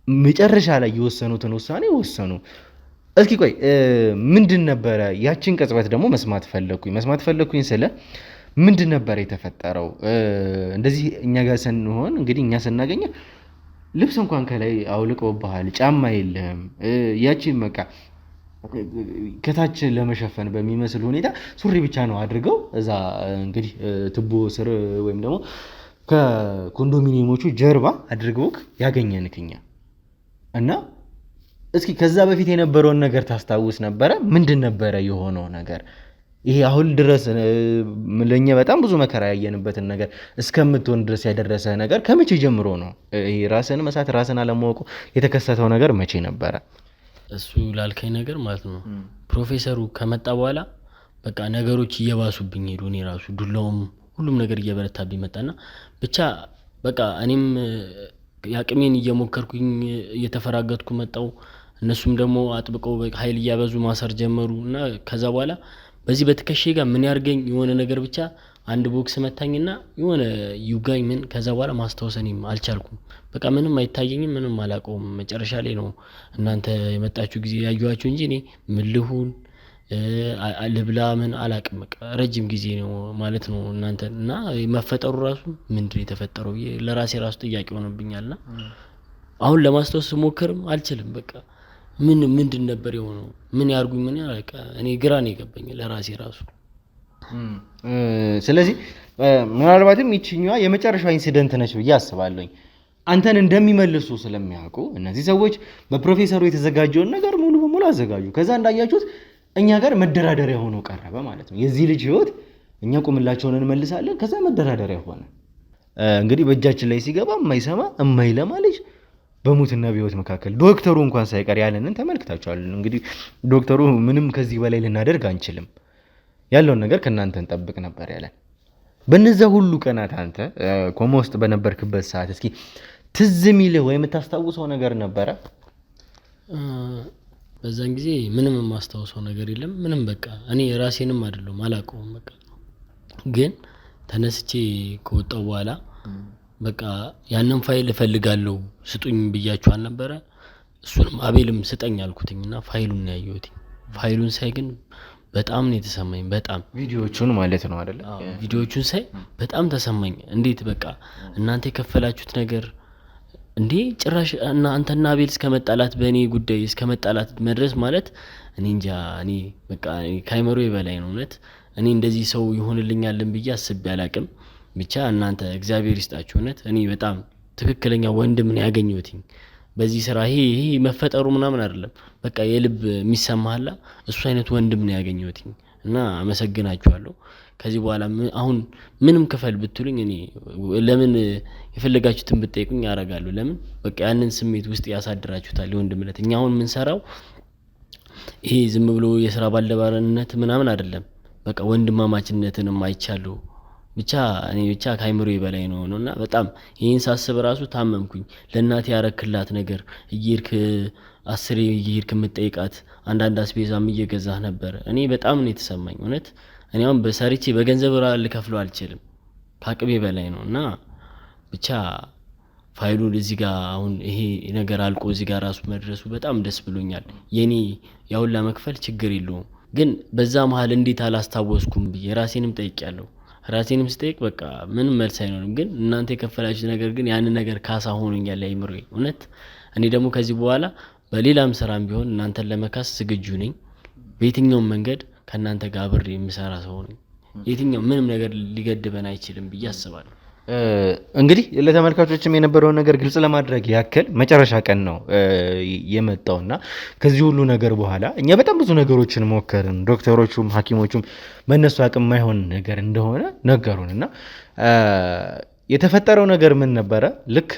መጨረሻ ላይ የወሰኑትን ውሳኔ ወሰኑ እስኪ ቆይ ምንድን ነበር ያቺን ቅጽበት ደግሞ መስማት ፈለኩኝ ስለ ምንድን ነበር የተፈጠረው እንደዚህ እኛ ጋር ስንሆን እንግዲህ እኛ ስናገኘ ልብስ እንኳን ከላይ አውልቀውብሃል ጫማ የለህም ያቺን በቃ ከታች ለመሸፈን በሚመስል ሁኔታ ሱሪ ብቻ ነው አድርገው እዛ እንግዲህ ትቦ ስር ወይም ደግሞ ከኮንዶሚኒየሞቹ ጀርባ አድርገው ያገኘንክኛ እና እስኪ ከዛ በፊት የነበረውን ነገር ታስታውስ ነበረ ምንድን ነበረ የሆነው ነገር ይሄ አሁን ድረስ ለኛ በጣም ብዙ መከራ ያየንበትን ነገር እስከምትሆን ድረስ ያደረሰ ነገር ከመቼ ጀምሮ ነው ይሄ ራስን መሳት ራስን አለማወቁ የተከሰተው ነገር መቼ ነበረ እሱ ላልከኝ ነገር ማለት ነው ፕሮፌሰሩ ከመጣ በኋላ በቃ ነገሮች እየባሱብኝ ሄዱ እኔ ራሱ ዱላውም ሁሉም ነገር እየበረታብኝ መጣና ብቻ በቃ እኔም ያቅሜን እየሞከርኩኝ እየተፈራገጥኩ መጣው። እነሱም ደግሞ አጥብቀው ኃይል እያበዙ ማሰር ጀመሩ እና ከዛ በኋላ በዚህ በትከሼ ጋር ምን ያርገኝ የሆነ ነገር ብቻ አንድ ቦክስ መታኝና የሆነ ይውጋኝ ምን ከዛ በኋላ ማስተዋሰንም አልቻልኩም። በቃ ምንም አይታየኝም፣ ምንም አላውቀውም። መጨረሻ ላይ ነው እናንተ የመጣችሁ ጊዜ ያዩዋችሁ እንጂ እኔ ምን ልሁን ልብላ ምን አላውቅም። በቃ ረጅም ጊዜ ነው ማለት ነው እናንተ እና መፈጠሩ ራሱ ምንድነው የተፈጠረው ለራሴ ራሱ ጥያቄ ሆነብኛልና አሁን ለማስተዋወስ ሞከርም አልችልም። በቃ ምንድን ነበር የሆነው ምን ያርጉኝ ምን ያለቀ እኔ ግራ ነው የገባኝ ለራሴ ራሱ። ስለዚህ ምናልባትም ይችኛዋ የመጨረሻው ኢንሲደንት ነች ብዬ አስባለሁኝ። አንተን እንደሚመልሱ ስለሚያውቁ እነዚህ ሰዎች በፕሮፌሰሩ የተዘጋጀውን ነገር ሙሉ በሙሉ አዘጋጁ። ከዛ እንዳያችሁት እኛ ጋር መደራደሪያ ሆኖ ቀረበ ማለት ነው። የዚህ ልጅ ህይወት እኛ ቁምላቸውን እንመልሳለን፣ ከዛ መደራደሪያ ሆነ። እንግዲህ በእጃችን ላይ ሲገባ የማይሰማ የማይለማ ልጅ በሞትና በህይወት መካከል ዶክተሩ እንኳን ሳይቀር ያለንን ተመልክታችኋል። እንግዲህ ዶክተሩ ምንም ከዚህ በላይ ልናደርግ አንችልም፣ ያለውን ነገር ከእናንተ እንጠብቅ ነበር ያለን። በነዛ ሁሉ ቀናት አንተ ኮማ ውስጥ በነበርክበት ሰዓት እስኪ ትዝ የሚልህ ወይ የምታስታውሰው ነገር ነበረ? በዛን ጊዜ ምንም የማስታውሰው ነገር የለም። ምንም በቃ እኔ ራሴንም አይደለም አላውቀውም። በቃ ግን ተነስቼ ከወጣው በኋላ በቃ ያንን ፋይል እፈልጋለሁ ስጡኝ ብያችሁ አልነበረ? እሱንም አቤልም ስጠኝ አልኩትኝና ፋይሉን ነው ያየሁት። ፋይሉን ሳይ ግን በጣም ነው የተሰማኝ። በጣም ቪዲዮቹን ማለት ነው አይደል? ቪዲዮቹን ሳይ በጣም ተሰማኝ። እንዴት በቃ እናንተ የከፈላችሁት ነገር እንዴ ጭራሽ እና አንተና አቤል እስከመጣላት በእኔ ጉዳይ እስከመጣላት መድረስ ማለት እኔ እንጃ። እኔ በቃ ካይመሮ በላይ ነው እውነት። እኔ እንደዚህ ሰው ይሆንልኛልን ብዬ አስቤ አላቅም። ብቻ እናንተ እግዚአብሔር ይስጣችሁ እውነት። እኔ በጣም ትክክለኛ ወንድም ነው ያገኘሁትኝ በዚህ ስራ። ይሄ መፈጠሩ ምናምን አይደለም፣ በቃ የልብ የሚሰማህላ እሱ አይነት ወንድም ነው ያገኘሁትኝ እና አመሰግናችኋለሁ። ከዚህ በኋላ አሁን ምንም ክፈል ብትሉኝ እኔ ለምን የፈለጋችሁትን ብትጠይቁኝ አደርጋለሁ። ለምን በቃ ያንን ስሜት ውስጥ ያሳድራችሁታል የወንድምነት። እኛ አሁን የምንሰራው ይሄ ዝም ብሎ የስራ ባልደረባነት ምናምን አይደለም፣ በቃ ወንድማማችነትንም አይቻለሁ። ብቻ እኔ ብቻ ካይምሮ በላይ ነውና በጣም ይሄን ሳስብ ራሱ ታመምኩኝ። ለእናቴ ያረክላት ነገር እየሄድክ 10 እየሄድክ የምትጠይቃት አንዳንድ አስቤዛም እየገዛህ ነበር። እኔ በጣም ነው የተሰማኝ እውነት። እኔ አሁን በሰርቼ በገንዘብ ልከፍለው አልችልም፣ ከአቅሜ በላይ ነውና ብቻ ፋይሉን እዚህ ጋር አሁን ይሄ ነገር አልቆ እዚህ ጋር ራሱ መድረሱ በጣም ደስ ብሎኛል። የኔ ያውላ መክፈል ችግር የለውም፣ ግን በዛ መሃል እንዴት አላስታወስኩም ብዬ ራሴንም ጠይቄያለሁ። ራሴንም ስጠይቅ በቃ ምንም መልስ አይኖርም። ግን እናንተ የከፈላችሁ ነገር ግን ያንን ነገር ካሳ ሆኖኛል አይምሮዬ እውነት። እኔ ደግሞ ከዚህ በኋላ በሌላም ስራም ቢሆን እናንተን ለመካስ ዝግጁ ነኝ። በየትኛውም መንገድ ከእናንተ ጋር አብሬ የምሰራ ሰው ነኝ። የትኛው ምንም ነገር ሊገድበን አይችልም ብዬ አስባለሁ። እንግዲህ ለተመልካቾችም የነበረውን ነገር ግልጽ ለማድረግ ያክል መጨረሻ ቀን ነው የመጣውና ከዚህ ሁሉ ነገር በኋላ እኛ በጣም ብዙ ነገሮችን ሞከርን። ዶክተሮቹም ሐኪሞቹም በእነሱ አቅም የማይሆን ነገር እንደሆነ ነገሩንና የተፈጠረው ነገር ምን ነበረ? ልክ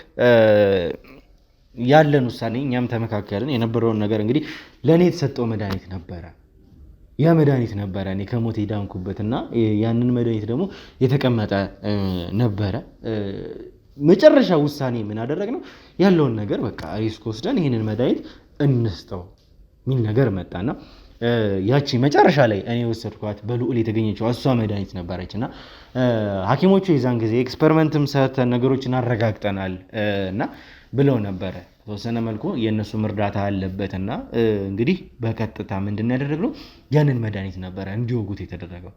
ያለን ውሳኔ እኛም ተመካከልን። የነበረውን ነገር እንግዲህ ለእኔ የተሰጠው መድኃኒት ነበረ። ያ መድኃኒት ነበረ እኔ ከሞት ዳንኩበትና ያንን መድኃኒት ደግሞ የተቀመጠ ነበረ። መጨረሻ ውሳኔ ምን አደረግነው? ያለውን ነገር በቃ ሪስክ ወስደን ይሄንን መድኃኒት እንስጠው ሚል ነገር መጣና ያቺ መጨረሻ ላይ እኔ ወሰድኳት በልዑል የተገኘችው እሷ መድኃኒት ነበረችና ሐኪሞቹ የዛን ጊዜ ኤክስፐሪመንትም ሰርተን ነገሮችን አረጋግጠናል እና ብለው ነበረ። ተወሰነ መልኩ የእነሱም እርዳታ አለበትና እንግዲህ በቀጥታ ምንድን ያደረግነው ያንን መድኃኒት ነበረ እንዲወጉት የተደረገው።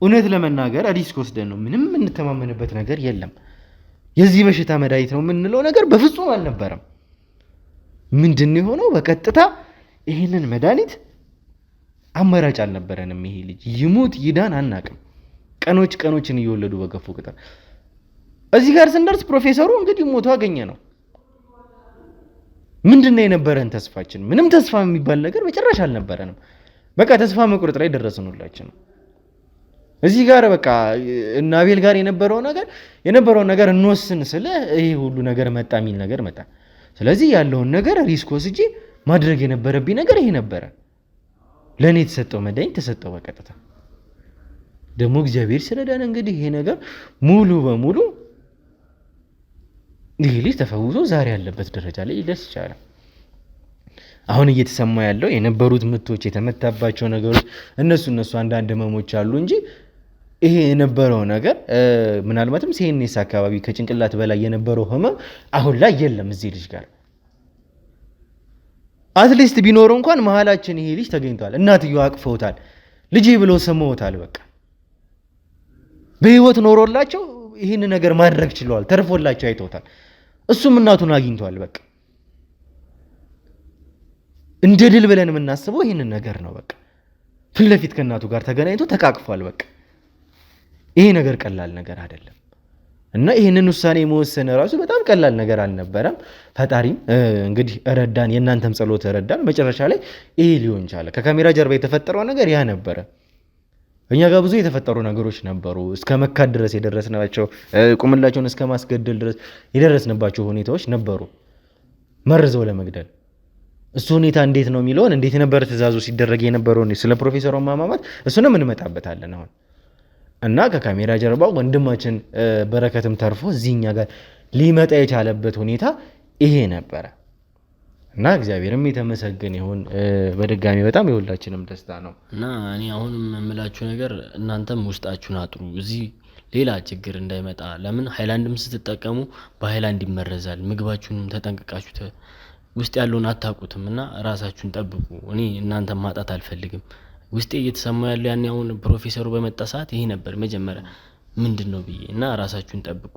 እውነት ለመናገር ሪስክ ወስደን ነው። ምንም የምንተማመንበት ነገር የለም። የዚህ በሽታ መድኃኒት ነው የምንለው ነገር በፍጹም አልነበረም። ምንድን የሆነው በቀጥታ ይህንን መድኃኒት አማራጭ አልነበረንም። ይሄ ልጅ ይሙት ይዳን አናቅም። ቀኖችን እየወለዱ በገፉ ቁጥር እዚህ ጋር ስንደርስ ፕሮፌሰሩ እንግዲህ ሞቶ አገኘ ነው። ምንድነው የነበረን ተስፋችን? ምንም ተስፋ የሚባል ነገር በጭራሽ አልነበረንም። በቃ ተስፋ መቁረጥ ላይ ደረስንላችሁ ነው። እዚህ ጋር በቃ እና አቤል ጋር የነበረው ነገር እንወስን ስለ ይሄ ሁሉ ነገር መጣ የሚል ነገር መጣ። ስለዚህ ያለውን ነገር ሪስክ ወስጄ ማድረግ የነበረብኝ ነገር ይሄ ነበረ። ለኔ የተሰጠው መድኃኒት ተሰጠው በቀጥታ። ደግሞ እግዚአብሔር ስለዳነ እንግዲህ ይሄ ነገር ሙሉ በሙሉ ይህ ልጅ ተፈውሶ ዛሬ ያለበት ደረጃ ላይ ሊደርስ ይችላል። አሁን እየተሰማ ያለው የነበሩት ምቶች፣ የተመታባቸው ነገሮች እነሱ አንዳንድ ህመሞች አሉ እንጂ ይሄ የነበረው ነገር ምናልባትም ሲኤንኤስ አካባቢ ከጭንቅላት በላይ የነበረው ህመም አሁን ላይ የለም እዚህ ልጅ ጋር። አትሊስት ቢኖር እንኳን መሀላችን ይሄ ልጅ ተገኝቷል። እናትየው አቅፈውታል፣ ልጄ ብለው ሰማውታል። በቃ በህይወት ኖሮላቸው ይህን ነገር ማድረግ ችለዋል። ተርፎላቸው አይተውታል። እሱም እናቱን አግኝቷል። በቃ እንደ ድል ብለን የምናስበው ይህንን ነገር ነው። በቃ ፊት ለፊት ከእናቱ ጋር ተገናኝቶ ተቃቅፏል። በቃ ይሄ ነገር ቀላል ነገር አይደለም እና ይህንን ውሳኔ መወሰን ራሱ በጣም ቀላል ነገር አልነበረም። ፈጣሪም እንግዲህ ረዳን፣ የእናንተም ጸሎት ረዳን። መጨረሻ ላይ ይሄ ሊሆን ቻለ። ከካሜራ ጀርባ የተፈጠረው ነገር ያ ነበረ። እኛ ጋር ብዙ የተፈጠሩ ነገሮች ነበሩ። እስከ መካድ ድረስ የደረስናቸው፣ ቁምላቸውን እስከ ማስገደል ድረስ የደረስንባቸው ሁኔታዎች ነበሩ፣ መርዘው ለመግደል። እሱ ሁኔታ እንዴት ነው የሚለውን እንዴት ነበር ትእዛዙ ሲደረግ የነበረውን ስለ ፕሮፌሰሩ ማማማት እሱንም እንመጣበታለን አሁን እና ከካሜራ ጀርባ ወንድማችን በረከትም ተርፎ እዚህኛ ጋር ሊመጣ የቻለበት ሁኔታ ይሄ ነበረ እና እግዚአብሔርም የተመሰገነ ይሁን። በድጋሚ በጣም የሁላችንም ደስታ ነው እና እኔ አሁንም የምላችሁ ነገር እናንተም ውስጣችሁን አጥሩ፣ እዚህ ሌላ ችግር እንዳይመጣ። ለምን ሃይላንድም ስትጠቀሙ በሃይላንድ ይመረዛል። ምግባችሁንም ተጠንቅቃችሁ ውስጥ ያለውን አታውቁትም እና ራሳችሁን ጠብቁ። እኔ እናንተም ማጣት አልፈልግም። ውስጤ እየተሰማው ያለው ያን አሁን ፕሮፌሰሩ በመጣ ሰዓት ይሄ ነበር መጀመሪያ ምንድነው ብዬ እና ራሳችሁን ጠብቁ።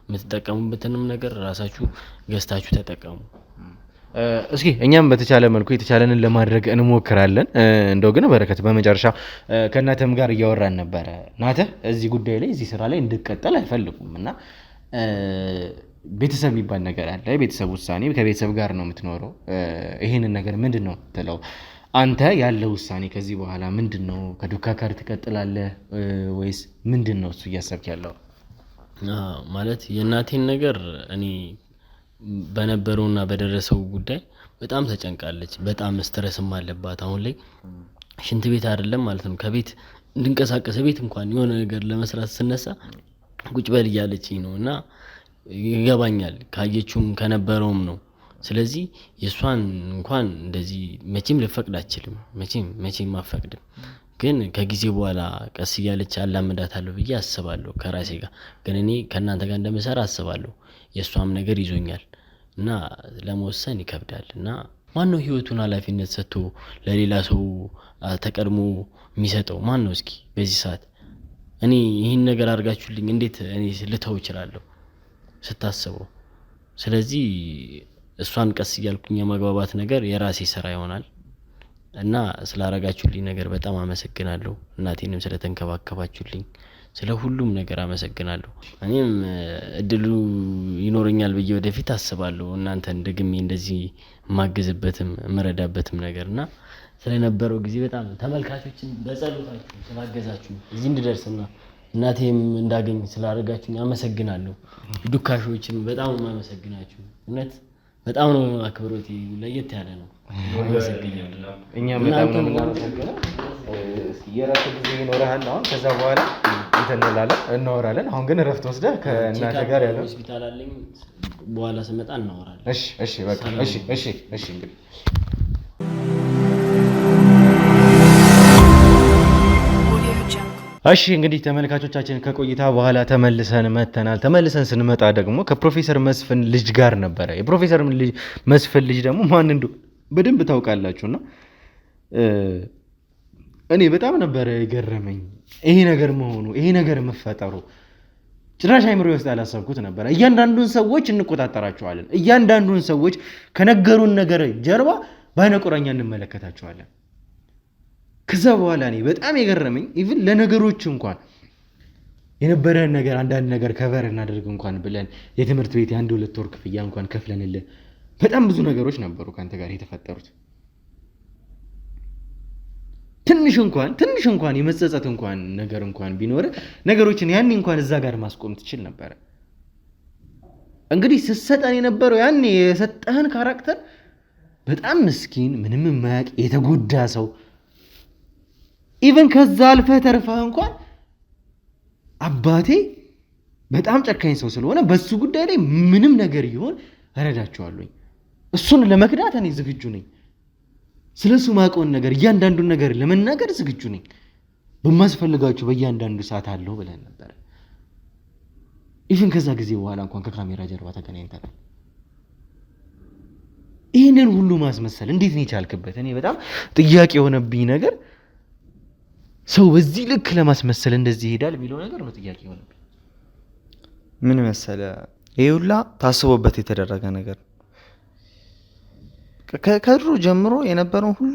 የምትጠቀሙበትንም ነገር ራሳችሁ ገዝታችሁ ተጠቀሙ። እስኪ እኛም በተቻለ መልኩ የተቻለንን ለማድረግ እንሞክራለን። እንደው ግን በረከት በመጨረሻ ከእናተም ጋር እያወራን ነበረ። ናተ እዚህ ጉዳይ ላይ እዚህ ስራ ላይ እንድትቀጠል አይፈልጉም እና ቤተሰብ የሚባል ነገር አለ። ቤተሰብ ውሳኔ፣ ከቤተሰብ ጋር ነው የምትኖረው። ይሄንን ነገር ምንድን ነው ትለው አንተ ያለ ውሳኔ ከዚህ በኋላ ምንድን ነው? ከዱካ ጋር ትቀጥላለህ ወይስ ምንድን ነው እሱ እያሰብክ ያለው? ማለት የእናቴን ነገር እኔ በነበረውና በደረሰው ጉዳይ በጣም ተጨንቃለች። በጣም ስትረስም አለባት። አሁን ላይ ሽንት ቤት አይደለም ማለት ነው ከቤት እንድንቀሳቀስ ቤት እንኳን የሆነ ነገር ለመስራት ስነሳ ቁጭ በል እያለችኝ ነው እና ይገባኛል፣ ካየችውም ከነበረውም ነው። ስለዚህ የሷን እንኳን እንደዚህ መቼም ልፈቅድ አትችልም። መቼም አፈቅድም። ግን ከጊዜ በኋላ ቀስ እያለች አላመዳታለሁ ብዬ አስባለሁ ከራሴ ጋር። ግን እኔ ከእናንተ ጋር እንደምሰራ አስባለሁ። የሷም ነገር ይዞኛል እና ለመወሰን ይከብዳል። እና ማነው ህይወቱን ኃላፊነት ሰጥቶ ለሌላ ሰው ተቀድሞ የሚሰጠው ማነው? እስኪ በዚህ ሰዓት እኔ ይህን ነገር አድርጋችሁልኝ እንዴት እኔ ልተው እችላለሁ ስታስበው? ስለዚህ እሷን ቀስ እያልኩኝ የማግባባት ነገር የራሴ ስራ ይሆናል እና ስላረጋችሁልኝ ነገር በጣም አመሰግናለሁ። እናቴንም ስለተንከባከባችሁልኝ ስለ ሁሉም ነገር አመሰግናለሁ። እኔም እድሉ ይኖረኛል ብዬ ወደፊት አስባለሁ እናንተን ደግሜ እንደዚህ ማገዝበትም መረዳበትም ነገርና ስለነበረው ጊዜ በጣም ተመልካቾችን በጸሎታችሁ ስላገዛችሁ እዚህ እንድደርስና እናቴም እንዳገኝ ስላደረጋችሁኝ አመሰግናለሁ። ዱካሾችን በጣም አመሰግናችሁ። እውነት በጣም ነው አክብሮቴ ለየት ያለ ነው። አመሰግናለሁ። እኛም በጣም ነው የምናመሰግነው። የራስ ጊዜ ይኖርሃል አሁን። ከዛ በኋላ እናወራለን። አሁን ግን እረፍት ወስደህ ከእናቴ ጋር ያለው ሆስፒታል አለኝ። በኋላ ስመጣ እናወራለን። እሺ በቃ እሺ እንግዲህ እሺ እንግዲህ ተመልካቾቻችን ከቆይታ በኋላ ተመልሰን መተናል። ተመልሰን ስንመጣ ደግሞ ከፕሮፌሰር መስፍን ልጅ ጋር ነበረ። የፕሮፌሰር መስፍን ልጅ ደግሞ ማን እንደሆነ በደንብ ታውቃላችሁና እኔ በጣም ነበረ የገረመኝ ይሄ ነገር መሆኑ፣ ይሄ ነገር መፈጠሩ ጭራሽ አይምሮ ውስጥ ያላሰብኩት ነበረ። እያንዳንዱን ሰዎች እንቆጣጠራቸዋለን። እያንዳንዱን ሰዎች ከነገሩን ነገር ጀርባ በአይነ ቁራኛ እንመለከታቸዋለን። ከዛ በኋላ እኔ በጣም የገረመኝ ኢቭን ለነገሮች እንኳን የነበረን ነገር አንዳንድ ነገር ከቨር እናደርግ እንኳን ብለን የትምህርት ቤት የአንድ 2 ወር ክፍያ እንኳን ከፍለንልህ በጣም ብዙ ነገሮች ነበሩ ካንተ ጋር የተፈጠሩት። ትንሽ እንኳን የመጸጸት እንኳን ነገር እንኳን ቢኖር ነገሮችን ያኔ እንኳን እዛ ጋር ማስቆም ትችል ነበር። እንግዲህ ስትሰጠን የነበረው ያኔ የሰጠህን ካራክተር በጣም ምስኪን፣ ምንም የማያውቅ የተጎዳ ሰው ኢቭን ከዛ አልፈህ ተርፈህ እንኳን አባቴ በጣም ጨካኝ ሰው ስለሆነ በሱ ጉዳይ ላይ ምንም ነገር ይሆን እረዳቸዋለሁ። እሱን ለመክዳት እኔ ዝግጁ ነኝ። ስለሱ ማውቀውን ነገር እያንዳንዱን ነገር ለመናገር ዝግጁ ነኝ። በማስፈልጋችሁ በእያንዳንዱ ሰዓት አለው ብለን ነበር። ኢቭን ከዛ ጊዜ በኋላ እንኳን ከካሜራ ጀርባ ተገናኝተናል። ይህንን ሁሉ ማስመሰል እንዴት ነው የቻልክበት? እኔ በጣም ጥያቄ የሆነብኝ ነገር ሰው በዚህ ልክ ለማስመሰል እንደዚህ ይሄዳል የሚለው ነገር ነው ጥያቄ የሆነብኝ። ምን መሰለ፣ ይሄ ሁላ ታስቦበት የተደረገ ነገር ከድሮ ጀምሮ የነበረው ሁሉ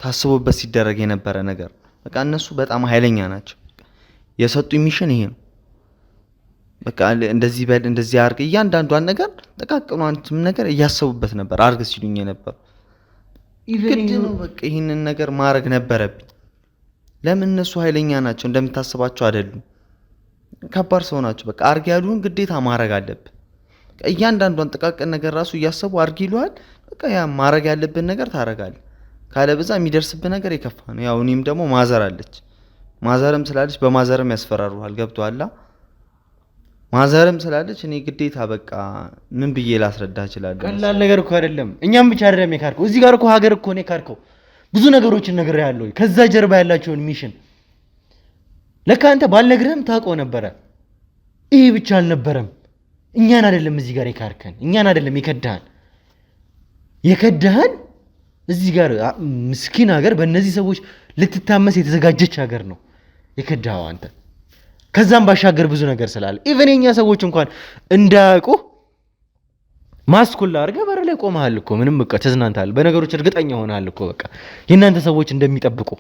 ታስቦበት ሲደረግ የነበረ ነገር። በቃ እነሱ በጣም ኃይለኛ ናቸው። የሰጡ ሚሽን ይሄ ነው። በቃ እንደዚህ በል እንደዚህ አርግ፣ እያንዳንዷን ነገር ተቃቅኗንትም ነገር እያሰቡበት ነበር አርግ ሲሉኝ ነበር። ግድ ነው በቃ ይሄንን ነገር ማድረግ ነበረብኝ። ለምን እነሱ ኃይለኛ ናቸው፣ እንደምታስባቸው አይደሉም። ከባድ ሰው ናቸው። በቃ አርግ ያሉን ግዴታ ማድረግ አለብን። በቃ እያንዳንዷን ተቃቅን ነገር ራሱ እያሰቡ አርግ ይሉሃል። በቃ ያ ማድረግ ያለብን ነገር ታረጋለህ። ካለበዛ የሚደርስብህ ነገር የከፋ ነው። ያው እኔም ደግሞ ማዘር አለች። ማዘርም ስላለች በማዘርም ያስፈራሩሃል። ገብቶሃል? ማዘርም ስላለች እኔ ግዴታ በቃ ምን ብዬ ላስረዳ እችላለሁ? ቀላል ነገር እኮ አይደለም። እኛም ብቻ አይደለም የካርከው፣ እዚህ ጋር እኮ ሀገር እኮ ነው የካርከው። ብዙ ነገሮችን ነግሬሃለሁ። ከዛ ጀርባ ያላቸውን ሚሽን ለካ አንተ ባልነግርህም ታውቀው ነበረ። ይሄ ብቻ አልነበረም። እኛን አይደለም እዚህ ጋር የካርከን፣ እኛን አይደለም የከዳህን እዚህ ጋር ምስኪን ሀገር በእነዚህ ሰዎች ልትታመስ የተዘጋጀች ሀገር ነው የከዳኸው አንተ። ከዛም ባሻገር ብዙ ነገር ስላለ ኢቨን የኛ ሰዎች እንኳን እንዳያውቁ ማስኩል አድርገህ በር ላይ ቆመሃል እኮ። ምንም በቃ ተዝናንተሃል፣ በነገሮች እርግጠኛ ሆነሃል እኮ። በቃ የእናንተ ሰዎች እንደሚጠብቁ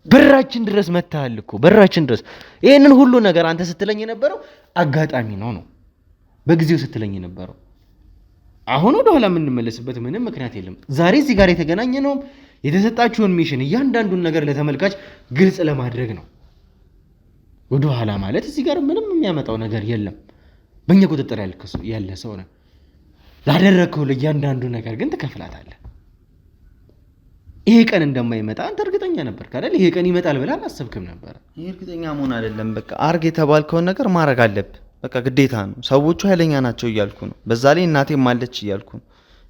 በራችን ድረስ መታሃል እኮ፣ በራችን ድረስ። ይህንን ሁሉ ነገር አንተ ስትለኝ የነበረው አጋጣሚ ነው በጊዜው ስትለኝ የነበረው። አሁን ወደ ኋላ የምንመለስበት ምንም ምክንያት የለም። ዛሬ እዚህ ጋር የተገናኘ ነው የተሰጣችሁን ሚሽን እያንዳንዱን ነገር ለተመልካች ግልጽ ለማድረግ ነው። ወደ ኋላ ማለት እዚህ ጋር ምንም የሚያመጣው ነገር የለም። በእኛ ቁጥጥር ያለ ሰው ነው። ላደረግከው ለእያንዳንዱ ነገር ግን ትከፍላታለህ። ይሄ ቀን እንደማይመጣ አንተ እርግጠኛ ነበር አይደል? ይሄ ቀን ይመጣል ብለህ አላሰብክም ነበር። ይሄ እርግጠኛ መሆን አይደለም፣ በቃ አርግ የተባልከውን ነገር ማድረግ አለብህ። በቃ ግዴታ ነው። ሰዎቹ ኃይለኛ ናቸው እያልኩ ነው። በዛ ላይ እናቴም አለች እያልኩ ነው።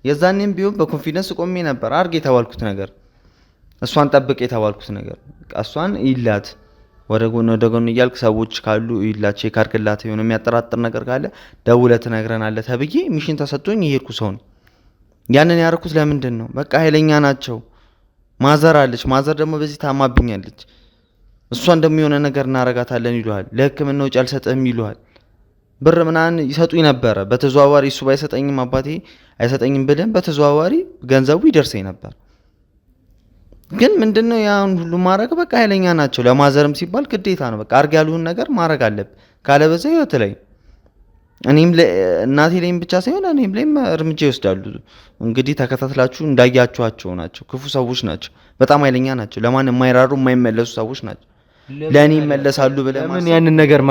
የዛኔም ቢሆን በኮንፊደንስ ቆሜ ነበር። አርግ የተባልኩት ነገር፣ እሷን ጠብቅ የተባልኩት ነገር፣ በቃ እሷን ይላት ወደ ጎን እያልክ ሰዎች ካሉ ይላች የካርክላት የሆነ የሚያጠራጥር ነገር ካለ ደውለህ ትነግረናለህ ተብዬ ሚሽን ተሰጥቶኝ የሄድኩ ሰው ነው። ያንን ያደረኩት ለምንድን ነው? በቃ ኃይለኛ ናቸው። ማዘር አለች። ማዘር ደግሞ በዚህ ታማብኛለች። እሷን ደግሞ የሆነ ነገር እናረጋታለን ይሉሃል። ለሕክምና ውጭ አልሰጥህም ይሉሃል። ብር ምናምን ይሰጡኝ ነበረ በተዘዋዋሪ። እሱ ባይሰጠኝም አባቴ አይሰጠኝም ብለን በተዘዋዋሪ ገንዘቡ ይደርሰኝ ነበር። ግን ምንድነው ያን ሁሉ ማድረግ? በቃ ኃይለኛ ናቸው። ለማዘርም ሲባል ግዴታ ነው። በቃ አርግ ያሉን ነገር ማድረግ አለብህ። ካለበዛ ህይወት ላይ እኔም እናቴ ላይም ብቻ ሳይሆን እኔም ላይም እርምጃ ይወስዳሉ። እንግዲህ ተከታትላችሁ እንዳያችኋቸው ናቸው። ክፉ ሰዎች ናቸው። በጣም ኃይለኛ ናቸው። ለማን የማይራሩ የማይመለሱ ሰዎች ናቸው። ለእኔ ይመለሳሉ ብለህ ለምን ያንን ነገር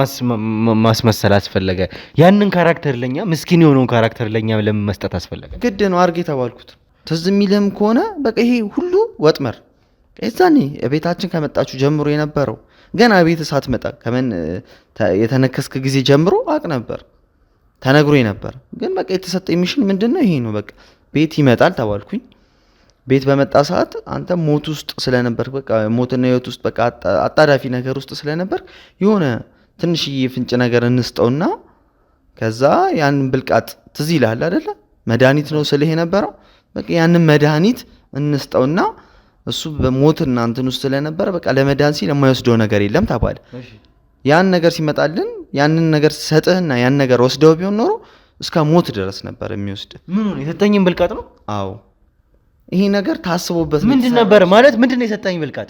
ማስመሰል አስፈለገ? ያንን ካራክተር ለኛ ምስኪን የሆነውን ካራክተር ለኛ ለምን መስጠት አስፈለገ? ግድ ነው አርግ የተባልኩት። ትዝ የሚልህም ከሆነ በቃ ይሄ ሁሉ ወጥመር እዛኔ ቤታችን ከመጣችሁ ጀምሮ የነበረው ገና ቤት ሳትመጣ ከመን የተነከስክ ጊዜ ጀምሮ አቅ ነበር፣ ተነግሮኝ ነበር። ግን በቃ የተሰጠኝ ሚሽን ምንድነው? ይሄ ነው። በቃ ቤት ይመጣል ተባልኩኝ። ቤት በመጣ ሰዓት አንተ ሞት ውስጥ ስለነበር በቃ ሞትና ህይወት ውስጥ በቃ አጣዳፊ ነገር ውስጥ ስለነበር የሆነ ትንሽዬ ፍንጭ ነገር እንስጠውና ከዛ ያንን ብልቃጥ ትዝ ይልሃል አይደለ? መድኃኒት ነው ስልህ የነበረው። በቃ ያንን መድኃኒት እንስጠውና እሱ በሞትና እንትን ውስጥ ስለነበር በቃ ለመዳን ሲል የማይወስደው ነገር የለም ተባለ። ያን ነገር ሲመጣልን ያንን ነገር ሰጥህና ያን ነገር ወስደው ቢሆን ኖሮ እስከ ሞት ድረስ ነበር የሚወስድ። ምን ነው የሰጠኝን ብልቃጥ ነው? አዎ ይሄ ነገር ታስቦበት ምንድን ነበር ማለት? ምንድን ነው የሰጠኝ ብልቃጥ?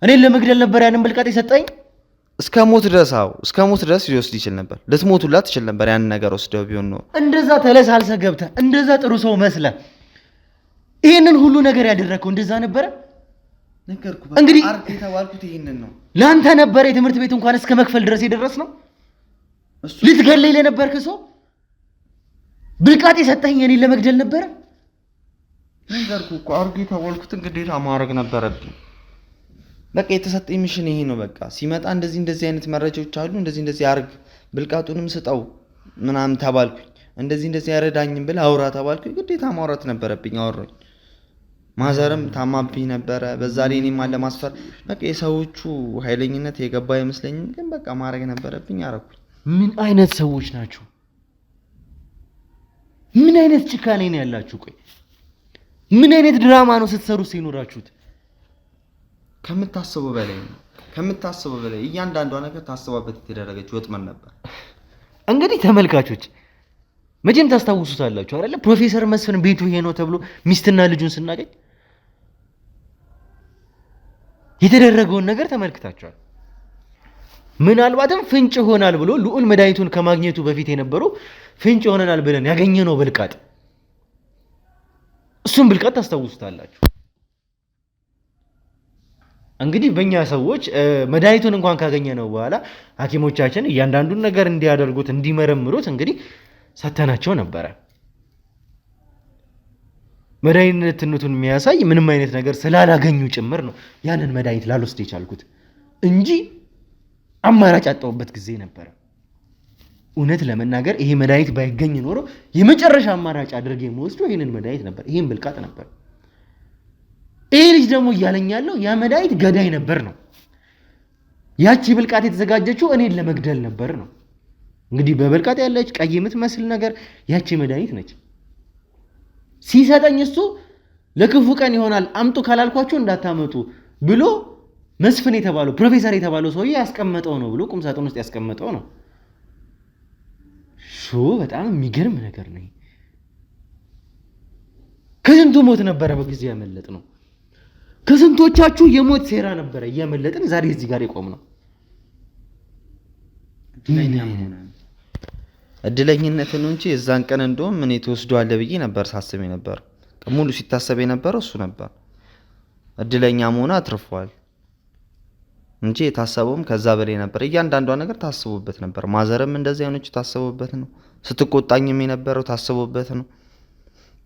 እኔን ለመግደል ነበር ያንን ብልቃጥ የሰጠኝ? እስከ ሞት ድረስ። አዎ እስከ ሞት ድረስ ሊወስድ ይችል ነበር። ልትሞቱላት ትችል ነበር ያን ነገር ወስደው ቢሆን ኖሮ። እንደዛ ተለሳልሰህ ገብተህ እንደዛ ጥሩ ሰው መስለህ ይሄንን ሁሉ ነገር ያደረከው እንደዛ ነበረ? ነገርኩ። እንግዲህ አርግ የተባልኩት ይሄንን ነው። ላንተ ነበር የትምህርት ቤት እንኳን እስከ መክፈል ድረስ የደረስ ነው። ልትገለኝ ለነበርክ ሰው ብልቃጥ የሰጠኝ እኔን ለመግደል ነበረ? ነገርኩ እኮ አርግ የተባልኩትን ግዴታ ማድረግ ነበረብኝ። በቃ የተሰጠኝ ሚሽን ይሄ ነው። በቃ ሲመጣ እንደዚህ አይነት መረጃዎች አሉ፣ እንደዚህ አርግ ብልቃጡንም ስጠው ምናምን ተባልኩኝ። እንደዚህ ያረዳኝም ብለህ አውራ ተባልኩኝ። ግዴታ ማውራት ነበረብኝ። አወራኝ። ማዘርም ታማብኝ ነበረ። በዛ ላይ እኔም ለማስፈር በቃ የሰዎቹ ኃይለኝነት የገባ አይመስለኝም፣ ግን በቃ ማድረግ ነበረብኝ። አረኩኝ። ምን አይነት ሰዎች ናችሁ? ምን አይነት ጭካኔ ነው ያላችሁ? ቆይ ምን አይነት ድራማ ነው ስትሰሩ ሲኖራችሁት? ከምታስበው በላይ ነው። ከምታስበው በላይ እያንዳንዷ ነገር ታስባበት የተደረገች ወጥመድ ነበር። እንግዲህ ተመልካቾች መቼም ታስታውሱታላችሁ አይደለ? ፕሮፌሰር መስፍን ቤቱ ይሄ ነው ተብሎ ሚስትና ልጁን ስናገኝ የተደረገውን ነገር ተመልክታችኋል። ምናልባትም ፍንጭ ሆናል ብሎ ልዑል መድኃኒቱን ከማግኘቱ በፊት የነበረው ፍንጭ ሆነናል ብለን ያገኘነው ብልቃጥ፣ እሱም ብልቃጥ ታስታውሱታላችሁ። እንግዲህ በእኛ ሰዎች መድኃኒቱን እንኳን ካገኘነው በኋላ ሐኪሞቻችን እያንዳንዱን ነገር እንዲያደርጉት እንዲመረምሩት እንግዲህ ሰተናቸው ነበረ። መድኃኒትነቱን የሚያሳይ ምንም አይነት ነገር ስላላገኙ ጭምር ነው ያንን መድኃኒት ላልወስድ የቻልኩት እንጂ አማራጭ አጣሁበት ጊዜ ነበረ። እውነት ለመናገር ይሄ መድኃኒት ባይገኝ ኖሮ የመጨረሻ አማራጭ አድርጌ የምወስደው ይሄንን መድኃኒት ነበር። ይሄን ብልቃጥ ነበር። ይሄ ልጅ ደግሞ እያለኝ ያለው ያ መድኃኒት ገዳይ ነበር ነው። ያቺ ብልቃጥ የተዘጋጀችው እኔን ለመግደል ነበር ነው። እንግዲህ በብልቃጥ ያለች ቀይ የምትመስል ነገር ያቺ መድኃኒት ነች። ሲሰጠኝ እሱ ለክፉ ቀን ይሆናል አምጡ ካላልኳቸው እንዳታመጡ ብሎ መስፍን የተባለው ፕሮፌሰር የተባለው ሰውዬ ያስቀመጠው ነው ብሎ ቁም ሳጥን ውስጥ ያስቀመጠው ነው። በጣም የሚገርም ነገር ነው። ከስንቱ ሞት ነበረ በጊዜ ያመለጥ ነው። ከስንቶቻችሁ የሞት ሴራ ነበረ እያመለጥን ዛሬ እዚህ ጋር የቆም ነው። እድለኝነት ነው እንጂ የዛን ቀን እንደውም እኔ ተወስዷል ብዬ ነበር ሳስብ ነበር። ሙሉ ሲታሰብ የነበረው እሱ ነበር። እድለኛ መሆኑ አትርፏል እንጂ የታሰበውም ከዛ በላይ ነበር። እያንዳንዷ ነገር ታስቦበት ነበር። ማዘርም እንደዚህ አይኖች ታስቦበት ነው። ስትቆጣኝም የነበረው ታስቦበት ነው።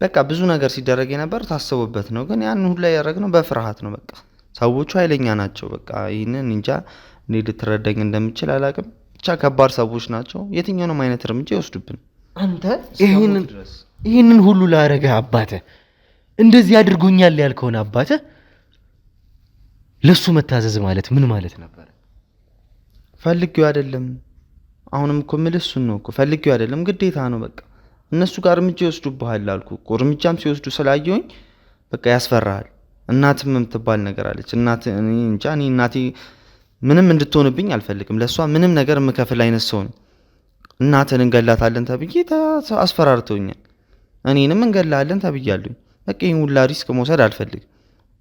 በቃ ብዙ ነገር ሲደረግ የነበረው ታስቦበት ነው። ግን ያን ሁሉ ያደረግነው በፍርሃት ነው። በቃ ሰዎቹ ኃይለኛ ናቸው። በቃ ይህንን እንጃ እንዴ ልትረዳኝ እንደምችል አላውቅም። ብቻ ከባድ ሰዎች ናቸው። የትኛውንም አይነት እርምጃ ይወስዱብን። አንተ ይህንን ሁሉ ላረገ አባተ እንደዚህ አድርጎኛል ያልከውን አባተ ለሱ መታዘዝ ማለት ምን ማለት ነበር? ፈልጌው አይደለም። አሁንም እኮ የምልህ እሱን ነው እኮ ፈልጌው አይደለም፣ ግዴታ ነው። በቃ እነሱ ጋር እርምጃ ይወስዱብሃል አልኩ እኮ። እርምጃም ሲወስዱ ስላየሁኝ በቃ ያስፈራሃል። እናትም የምትባል ነገር አለች። እኔ እንጃ እናቴ ምንም እንድትሆንብኝ አልፈልግም። ለሷ ምንም ነገር የምከፍል አይነት ሰው ነኝ። እናትን እንገላታለን ተብዬ አስፈራርተውኛል። እኔንም እንገላለን ተብያለሁኝ። በቃ ይሄን ሁላ ሪስክ መውሰድ አልፈልግም።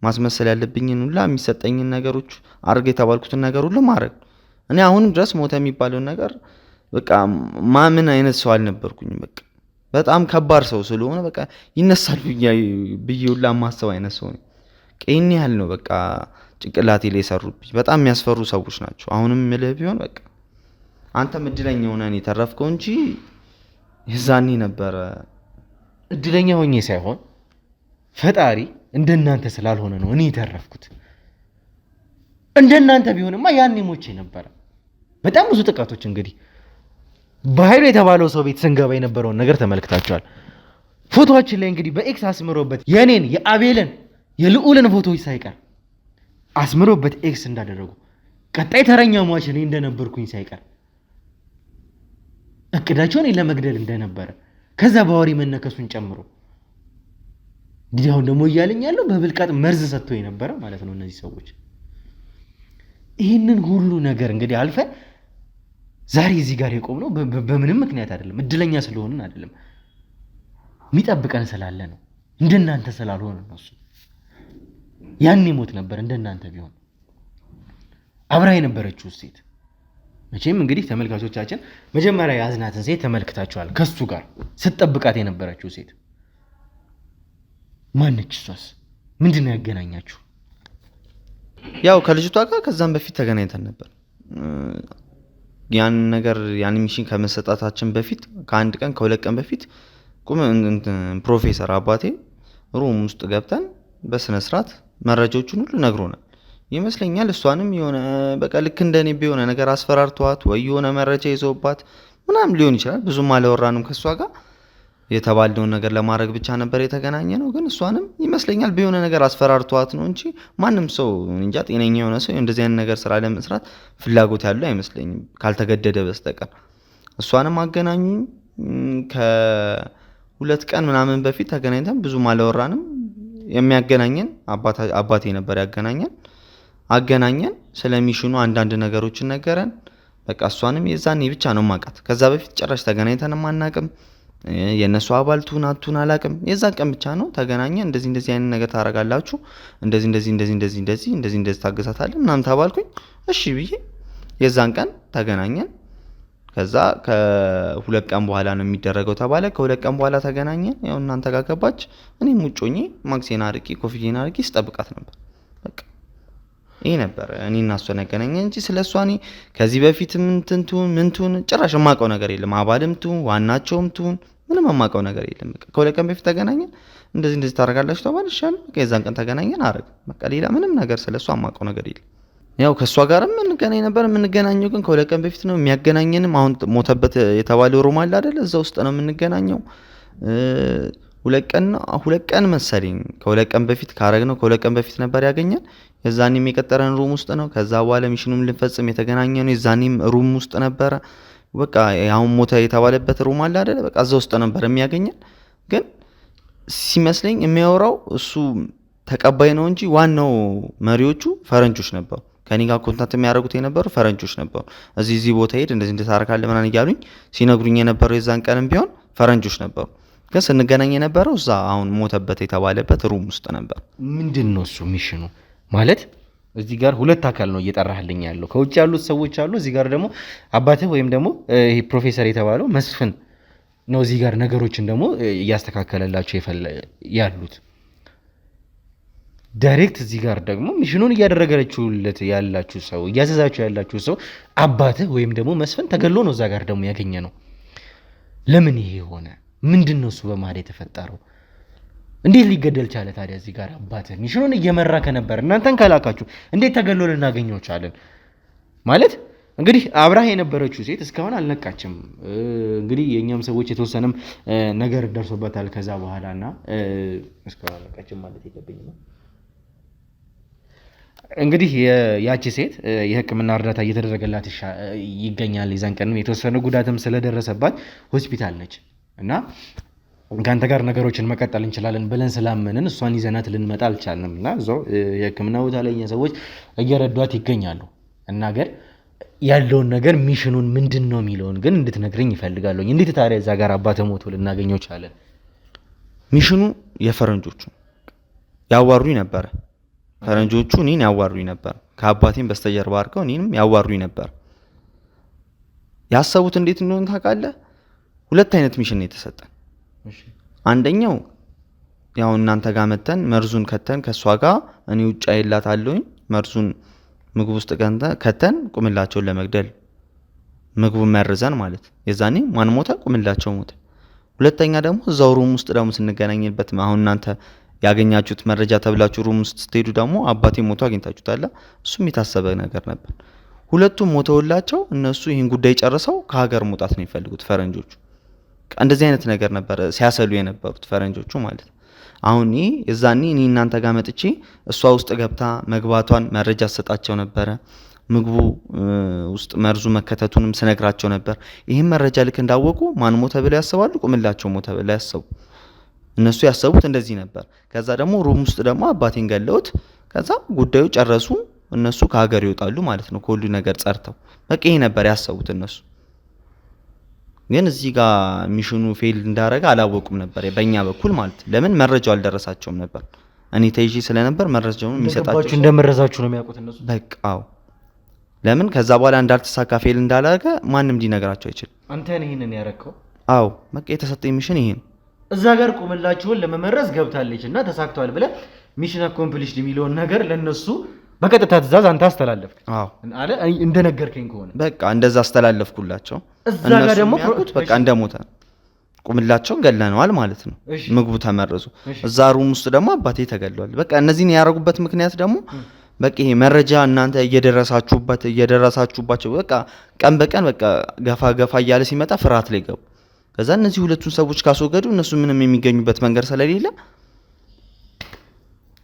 ማስመሰል ያለብኝን ሁላ የሚሰጠኝን ነገሮች አድርግ የተባልኩትን ነገር ሁሉ ማድረግ። እኔ አሁንም ድረስ ሞተ የሚባለውን ነገር በቃ ማምን አይነት ሰው አልነበርኩኝም። በቃ በጣም ከባድ ሰው ስለሆነ በቃ ይነሳል ብዬ ሁላ ማሰብ አይነት ሰው ነኝ። ይህን ያህል ነው በቃ ጭንቅላቴ ላይ የሰሩብኝ። በጣም የሚያስፈሩ ሰዎች ናቸው። አሁንም ምልህ ቢሆን በቃ አንተም እድለኛ ሆነህ የተረፍከው እንጂ የዛኔ ነበረ። እድለኛ ሆኜ ሳይሆን ፈጣሪ እንደናንተ ስላልሆነ ነው እኔ የተረፍኩት። እንደናንተ ቢሆንማ ያኔ ሞቼ ነበረ። በጣም ብዙ ጥቃቶች እንግዲህ በኃይሉ የተባለው ሰው ቤት ስንገባ የነበረውን ነገር ተመልክታችኋል። ፎቶዎችን ላይ እንግዲህ በኤክስ አስምሮበት የኔን የአቤልን የልዑልን ፎቶዎች ሳይቀር አስምሮበት ኤክስ እንዳደረጉ ቀጣይ ተረኛ ሟች እኔ እንደነበርኩኝ ሳይቀር እቅዳቸውን ለመግደል እንደነበረ ከዛ በወሬ መነከሱን ጨምሮ እንግዲህ አሁን ደግሞ እያለኝ ያለው በብልቃጥ መርዝ ሰጥቶ የነበረ ማለት ነው እነዚህ ሰዎች። ይህንን ሁሉ ነገር እንግዲህ አልፈን ዛሬ እዚህ ጋር የቆምነው በምንም ምክንያት አይደለም። እድለኛ ስለሆንን አይደለም፣ የሚጠብቀን ስላለ ነው። እንደናንተ ስላልሆነ ነው። እሱ ያኔ ሞት ነበር። እንደናንተ ቢሆን አብራ የነበረችው ሴት መቼም እንግዲህ ተመልካቾቻችን መጀመሪያ ያዝናትን ሴት ተመልክታችኋል። ከሱ ጋር ስትጠብቃት የነበረችው ሴት ማነች? እሷስ ምንድነው ያገናኛችሁ? ያው ከልጅቷ ጋር ከዛም በፊት ተገናኝተን ነበር። ያን ነገር ያን ሚሽን ከመሰጣታችን በፊት ከአንድ ቀን ከሁለት ቀን በፊት ፕሮፌሰር አባቴ ሩም ውስጥ ገብተን በስነ ስርዓት መረጃዎቹን ሁሉ ነግሮናል። ይመስለኛል እሷንም የሆነ በቃ ልክ እንደኔ ቢሆነ ነገር አስፈራርቷት ወይ የሆነ መረጃ ይዘውባት ምናምን ሊሆን ይችላል። ብዙም አላወራንም ከሷ ጋር የተባለውን ነገር ለማድረግ ብቻ ነበር የተገናኘ ነው። ግን እሷንም ይመስለኛል ቢሆነ ነገር አስፈራርቷት ነው እንጂ ማንም ሰው እንጃ ጤነኛ የሆነ ሰው እንደዚህ አይነት ነገር ስራ ለመስራት ፍላጎት ያለው አይመስለኝም ካልተገደደ በስተቀር። እሷንም አገናኙኝ ከ2 ቀን ምናምን በፊት ተገናኝተን ብዙም አላወራንም። የሚያገናኘን አባቴ ነበር ያገናኘን። አገናኘን ስለሚሽኑ አንዳንድ ነገሮችን ነገረን። በቃ እሷንም የዛኔ ብቻ ነው ማቃት። ከዛ በፊት ጭራሽ ተገናኝተንም አናቅም። የነሱ አባል ትሁን አትሁን አላቅም። የዛን ቀን ብቻ ነው ተገናኘን። እንደዚህ አይነት ነገር ታረጋላችሁ፣ እንደዚህ ታገሳታለን ምናምን ተባልኩኝ። እሺ ብዬ የዛን ቀን ተገናኘን። ከዛ ከ2 ቀን በኋላ ነው የሚደረገው ተባለ። ከ2 ቀን በኋላ ተገናኘን። ያው እናንተ ጋር ገባች። እኔም ውጭ ሆኜ ማክሴን አርቄ ኮፍዬን አርቄ ስጠብቃት ነበር። በቃ ይሄ ነበር እኔ እና እሷን ያገናኘን እንጂ ስለሷ እኔ ከዚህ በፊት ምን ትሁን ጭራሽ የማውቀው ነገር የለም። አባልም ትሁን ዋናቸውም ትሁን ምንም የማውቀው ነገር የለም። በቃ ከ2 ቀን በፊት ተገናኘን። እንደዚህ ታረጋላችሁ ተባለ። ይሻል በቃ የዛን ቀን ተገናኘን አረግ። በቃ ሌላ ምንም ነገር ስለሷ የማውቀው ነገር የለም። ያው ከሷ ጋርም እንገናኝ ነበር። የምንገናኘው ግን ከ2 ቀን በፊት ነው የሚያገናኘንም። አሁን ሞተበት የተባለው ሮም አለ አይደል? እዛ ውስጥ ነው የምንገናኘው። 2 ቀን መሰለኝ ከ2 ቀን በፊት ካረግነው ከ2 ቀን በፊት ነበር ያገኘን። የዛኔም የቀጠረን ሩም ውስጥ ነው። ከዛ በኋላ ሚሽኑም ልንፈጽም የተገናኘ ነው። የዛኔም ሩም ውስጥ ነበረ። በቃ አሁን ሞተ የተባለበት ሩም አለ አይደል? በቃ እዛ ውስጥ ነበር የሚያገኘን። ግን ሲመስለኝ የሚያወራው እሱ ተቀባይ ነው እንጂ ዋናው መሪዎቹ ፈረንጆች ነበሩ። ከኔ ጋር ኮንታክት የሚያደርጉት የነበሩ ፈረንጆች ነበሩ። እዚህ ቦታ ሄድ እንደዚህ እንድታረካለህ ምናምን እያሉኝ ሲነግሩኝ የነበረው የዛን ቀንም ቢሆን ፈረንጆች ነበሩ። ግን ስንገናኝ የነበረው እዛ አሁን ሞተበት የተባለበት ሩም ውስጥ ነበር። ምንድን ነው እሱ ሚሽኑ ማለት? እዚህ ጋር 2 አካል ነው እየጠራህልኝ ያለው። ከውጭ ያሉት ሰዎች አሉ፣ እዚህ ጋር ደግሞ አባትህ ወይም ደግሞ ይሄ ፕሮፌሰር የተባለው መስፍን ነው እዚህ ጋር ነገሮችን ደግሞ እያስተካከለላቸው ያሉት። ዳይሬክት እዚህ ጋር ደግሞ ሚሽኑን እያደረገችሁለት ያላችሁ ሰው እያዘዛችሁ ያላችሁ ሰው አባትህ ወይም ደግሞ መስፍን ተገሎ ነው እዛ ጋር ደግሞ ያገኘ ነው። ለምን ይሄ ሆነ? ምንድን ነው እሱ በመሀል የተፈጠረው? እንዴት ሊገደል ቻለ ታዲያ? እዚህ ጋር አባትህ ሚሽኑን እየመራ ከነበር እናንተን ካላካችሁ እንዴት ተገሎ ልናገኘው ቻለን? ማለት እንግዲህ አብራህ የነበረችው ሴት እስካሁን አልነቃችም። እንግዲህ የኛም ሰዎች የተወሰነም ነገር ደርሶበታል ከዛ በኋላና እስካሁን አልነቃችም ማለት የለብኝም። እንግዲህ ያቺ ሴት የሕክምና እርዳታ እየተደረገላት ይገኛል። የዛን ቀንም የተወሰነ ጉዳትም ስለደረሰባት ሆስፒታል ነች እና ከአንተ ጋር ነገሮችን መቀጠል እንችላለን ብለን ስላመንን እሷን ይዘናት ልንመጣ አልቻልንም እና እዛው የሕክምና ቦታ ላይ እኛ ሰዎች እየረዷት ይገኛሉ። እና ግን ያለውን ነገር ሚሽኑን ምንድን ነው የሚለውን ግን እንድትነግረኝ ይፈልጋለሁ። እንዴት ታዲያ እዛ ጋር አባተ ሞቶ ልናገኘው ቻለን? ሚሽኑ የፈረንጆቹ ያዋሩኝ ነበረ። ፈረንጆቹ እኔን ያዋሩኝ ነበር። ከአባቴም በስተጀርባ አድርገው እኔንም ያዋሩኝ ነበር። ያሰቡት እንዴት እንደሆነ ታውቃለህ? 2 አይነት ሚሽን ነው የተሰጠን። አንደኛው ያው እናንተ ጋር መተን መርዙን ከተን ከሷ ጋር እኔ ውጭ አይላታለሁኝ መርዙን ምግብ ውስጥ ከተን ቁምላቸውን ለመግደል ምግቡን መርዘን ማለት የዛኔ ማን ሞተ? ቁምላቸው ሞተ። ሁለተኛ ደግሞ እዛው ሩም ውስጥ ደግሞ ስንገናኝበት አሁን እናንተ ያገኛችሁት መረጃ ተብላችሁ ሩም ውስጥ ስትሄዱ ደግሞ አባቴ ሞቶ አግኝታችሁታል። እሱም የታሰበ ነገር ነበር። ሁለቱም ሞተውላቸው እነሱ ይህን ጉዳይ ጨርሰው ከሀገር መውጣት ነው የሚፈልጉት ፈረንጆቹ። እንደዚህ አይነት ነገር ነበር ሲያሰሉ የነበሩት ፈረንጆቹ ማለት። አሁን የዛኔ እኔ እናንተ ጋር መጥቼ እሷ ውስጥ ገብታ መግባቷን መረጃ ሰጣቸው ነበረ። ምግቡ ውስጥ መርዙ መከተቱንም ስነግራቸው ነበር። ይህን መረጃ ልክ እንዳወቁ ማን ሞተ ብለው ያስባሉ? ቁምላቸው ሞተ ብለው ያስቡ። እነሱ ያሰቡት እንደዚህ ነበር። ከዛ ደግሞ ሩም ውስጥ ደግሞ አባቴን ገለውት ከዛ ጉዳዩ ጨረሱ። እነሱ ከሀገር ይወጣሉ ማለት ነው ከሁሉ ነገር ጸርተው። በቃ ይሄ ነበር ያሰቡት እነሱ። ግን እዚህ ጋር ሚሽኑ ፌል እንዳረጋ አላወቁም ነበር በእኛ በኩል ማለት። ለምን መረጃው አልደረሳቸውም ነበር። እኔ ተይዤ ስለነበር መረጃውን የሚሰጣቸው እንደመረዛችሁ ነው የሚያውቁት እነሱ። በቃ ለምን ከዛ በኋላ እንዳልተሳካ ፌል እንዳላረገ ማንም ሊነግራቸው አይችልም። አንተ ነህ ይሄንን ያረከው? አዎ በቃ የተሰጠኝ ሚሽን ይሄ ነው። እዛ ጋር ቁምላቸውን ለመመረዝ ገብታለች እና ተሳክቷል ብለህ ሚሽን አኮምፕሊሽድ የሚለውን ነገር ለነሱ በቀጥታ ትእዛዝ አንተ አስተላለፍክ? አዎ አለ እንደነገርከኝ ከሆነ በቃ እንደዛ አስተላለፍኩላቸው። እዛ ጋር ደግሞ በቃ እንደሞተ ቁምላቸውን ገለነዋል ማለት ነው። ምግቡ ተመረዙ። እዛ ሩም ውስጥ ደግሞ አባቴ ተገሏል። በቃ እነዚህን ያደረጉበት ምክንያት ደግሞ በቃ ይሄ መረጃ እናንተ እየደረሳችሁባቸው በቃ ቀን በቀን በቃ ገፋ እያለ ሲመጣ ፍርሃት ላይ ገቡ። ከዛ እነዚህ ሁለቱን ሰዎች ካስወገዱ እነሱ ምንም የሚገኙበት መንገድ ስለሌለ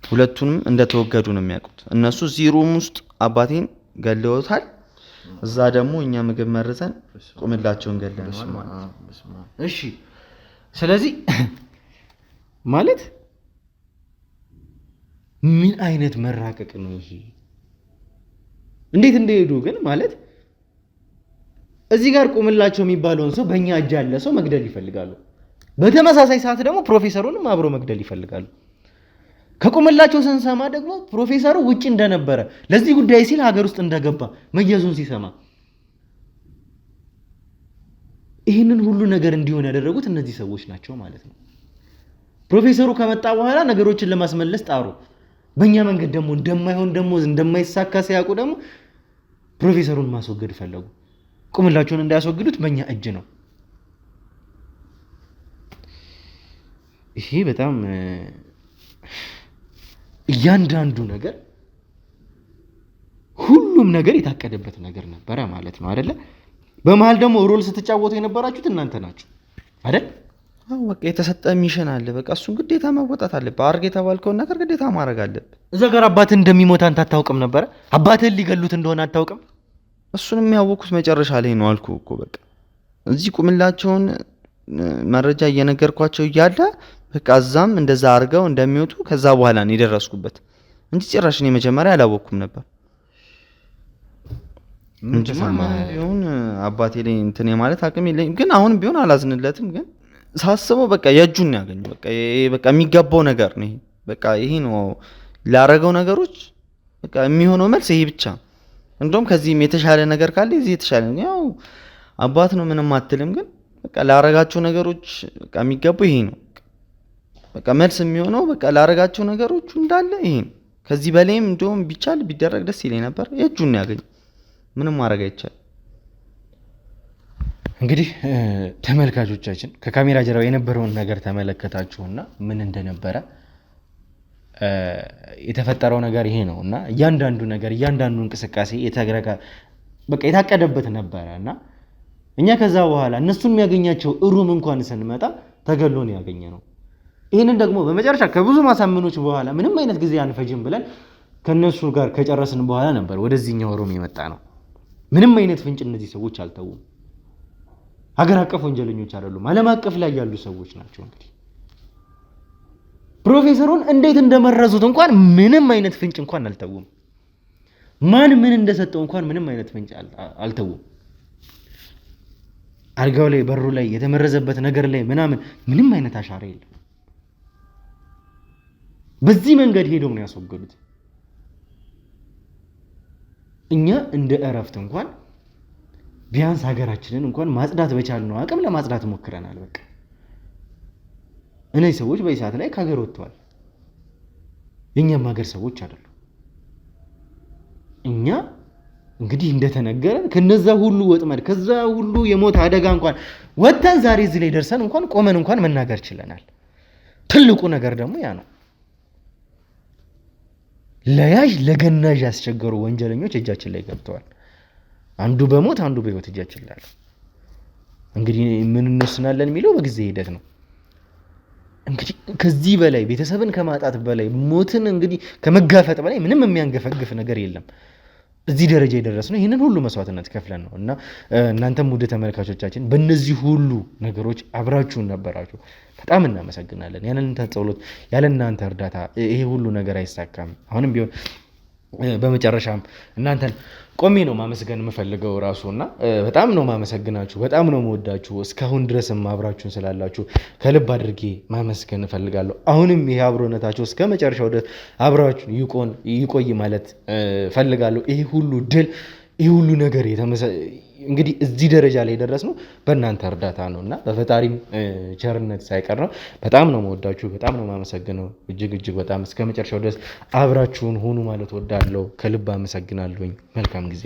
ሁለቱንም እንደተወገዱ ነው የሚያውቁት። እነሱ እዚህ ሩም ውስጥ አባቴን ገለውታል። እዛ ደግሞ እኛ ምግብ መርዘን ቁምላቸውን ገለናል ማለት ነው። እሺ ስለዚህ ማለት ምን አይነት መራቀቅ ነው ይሄ? እንዴት እንደሄዱ ግን ማለት እዚህ ጋር ቁምላቸው የሚባለውን ሰው በእኛ እጅ ያለ ሰው መግደል ይፈልጋሉ። በተመሳሳይ ሰዓት ደግሞ ፕሮፌሰሩንም አብሮ መግደል ይፈልጋሉ። ከቁምላቸው ስንሰማ ደግሞ ፕሮፌሰሩ ውጭ እንደነበረ ለዚህ ጉዳይ ሲል ሀገር ውስጥ እንደገባ መያዙን ሲሰማ ይህንን ሁሉ ነገር እንዲሆን ያደረጉት እነዚህ ሰዎች ናቸው ማለት ነው። ፕሮፌሰሩ ከመጣ በኋላ ነገሮችን ለማስመለስ ጣሩ። በእኛ መንገድ ደግሞ እንደማይሳካ ሲያውቁ ደግሞ ፕሮፌሰሩን ማስወገድ ፈለጉ። ቁምላቸውን እንዳያስወግዱት በእኛ እጅ ነው። ይሄ በጣም እያንዳንዱ ነገር ሁሉም ነገር የታቀደበት ነገር ነበረ ማለት ነው አይደለ? በመሃል ደግሞ ሮል ስትጫወቱ የነበራችሁት እናንተ ናችሁ አይደል? በቃ የተሰጠ ሚሽን አለ። በቃ እሱን ግዴታ መወጣት አለብህ። አድርግ የተባልከውን ነገር ግዴታ ማድረግ አለብህ። እዛ ጋር አባትህ እንደሚሞት አንተ አታውቅም ነበረ? አባትህን ሊገሉት እንደሆነ አታውቅም? እሱን የሚያወቁት መጨረሻ ላይ ነው አልኩህ እኮ። በቃ እዚህ ቁምላቸውን መረጃ እየነገርኳቸው እያለ በቃ እዛም እንደዛ አድርገው እንደሚወጡ ከዛ በኋላ ነው የደረስኩበት እንጂ ጭራሽ እኔ መጀመሪያ አላወቅኩም ነበር። ቢሆን አባቴ ላይ እንትን ማለት አቅም የለኝም፣ ግን አሁንም ቢሆን አላዝንለትም። ግን ሳስበው በቃ የእጁን ያገኙ በቃ የሚገባው ነገር ነው። በቃ ይሄ ነው ላረገው ነገሮች በቃ የሚሆነው መልስ ይሄ ብቻ። እንደውም ከዚህም የተሻለ ነገር ካለ እዚህ የተሻለ ነው። ያው አባት ነው ምንም አትልም፣ ግን በቃ ላረጋቸው ነገሮች በቃ የሚገባው ይሄ ነው። በቃ መልስ የሚሆነው በቃ ላረጋቸው ነገሮች እንዳለ ይሄ ነው። ከዚህ በላይም እንደውም ቢቻል ቢደረግ ደስ ይለኝ ነበር። የእጁን ያገኝ ምንም ማድረግ አይቻልም። እንግዲህ ተመልካቾቻችን ከካሜራ ጀርባ የነበረውን ነገር ተመለከታችሁና ምን እንደነበረ የተፈጠረው ነገር ይሄ ነው እና እያንዳንዱ ነገር እያንዳንዱ እንቅስቃሴ በቃ የታቀደበት ነበረ እና እኛ ከዛ በኋላ እነሱን የሚያገኛቸው ሩም እንኳን ስንመጣ ተገሎ ነው ያገኘ ነው። ይህንን ደግሞ በመጨረሻ ከብዙ ማሳመኖች በኋላ ምንም አይነት ጊዜ አንፈጅም ብለን ከነሱ ጋር ከጨረስን በኋላ ነበር ወደዚህኛው ሩም የመጣ ነው። ምንም አይነት ፍንጭ እነዚህ ሰዎች አልተውም። ሀገር አቀፍ ወንጀለኞች አይደሉም፣ ዓለም አቀፍ ላይ ያሉ ሰዎች ናቸው። እንግዲህ ፕሮፌሰሩን እንዴት እንደመረዙት እንኳን ምንም አይነት ፍንጭ እንኳን አልተውም። ማን ምን እንደሰጠው እንኳን ምንም አይነት ፍንጭ አልተውም። አልጋው ላይ በሩ ላይ የተመረዘበት ነገር ላይ ምንም አይነት አሻራ የለም። በዚህ መንገድ ሄደው ነው ያስወገዱት። እኛ እንደ እረፍት እንኳን ቢያንስ ሀገራችንን እንኳን ማጽዳት በቻልነው አቅም ለማጽዳት ሞክረናል። በቃ እነዚህ ሰዎች በዚህ ሰዓት ላይ ከሀገር ወጥተዋል። የእኛም ሀገር ሰዎች አይደሉም። እኛ እንግዲህ እንደተነገረን ከነዛ ሁሉ ወጥመድ ከዛ ሁሉ የሞት አደጋ እንኳን ወጥተን ዛሬ እዚህ ላይ ደርሰን እንኳን ቆመን እንኳን መናገር ችለናል። ትልቁ ነገር ደግሞ ያ ነው። ለያዥ ለገናዥ ያስቸገሩ ወንጀለኞች እጃችን ላይ ገብተዋል። አንዱ በሞት አንዱ በህይወት እጃችን ላይ። እንግዲህ ምን እንወስናለን የሚለው በጊዜ ሂደት ነው። እንግዲህ ከዚህ በላይ ቤተሰብን ከማጣት በላይ ሞትን እንግዲህ ከመጋፈጥ በላይ ምንም የሚያንገፈግፍ ነገር የለም። እዚህ ደረጃ የደረስነው ይህንን ሁሉ መስዋዕትነት ከፍለን ነው እና እናንተም ውድ ተመልካቾቻችን በእነዚህ ሁሉ ነገሮች አብራችሁን ነበራችሁ። በጣም እናመሰግናለን። ያለ እናንተ ጸሎት፣ ያለ እናንተ እርዳታ ይሄ ሁሉ ነገር አይሳካም። አሁንም ቢሆን በመጨረሻም እናንተን ቆሜ ነው ማመስገን የምፈልገው ራሱና በጣም ነው ማመሰግናችሁ፣ በጣም ነው መወዳችሁ። እስካሁን ድረስም አብራችሁን ስላላችሁ ከልብ አድርጌ ማመስገን እፈልጋለሁ። አሁንም ይሄ አብሮነታችሁ እስከ መጨረሻው ድረስ አብራችሁ ይቆይ ማለት እፈልጋለሁ። ይሄ ሁሉ ድል፣ ይሄ ሁሉ ነገር እንግዲህ እዚህ ደረጃ ላይ ደረስነው በእናንተ እርዳታ ነውና በፈጣሪም ቸርነት ሳይቀር ነው። በጣም ነው መወዳችሁ፣ በጣም ነው ማመሰግነው። እጅግ በጣም እስከ መጨረሻው ድረስ አብራችሁን ሆኑ ማለት ወዳለው ከልብ አመሰግናለሁኝ። መልካም ጊዜ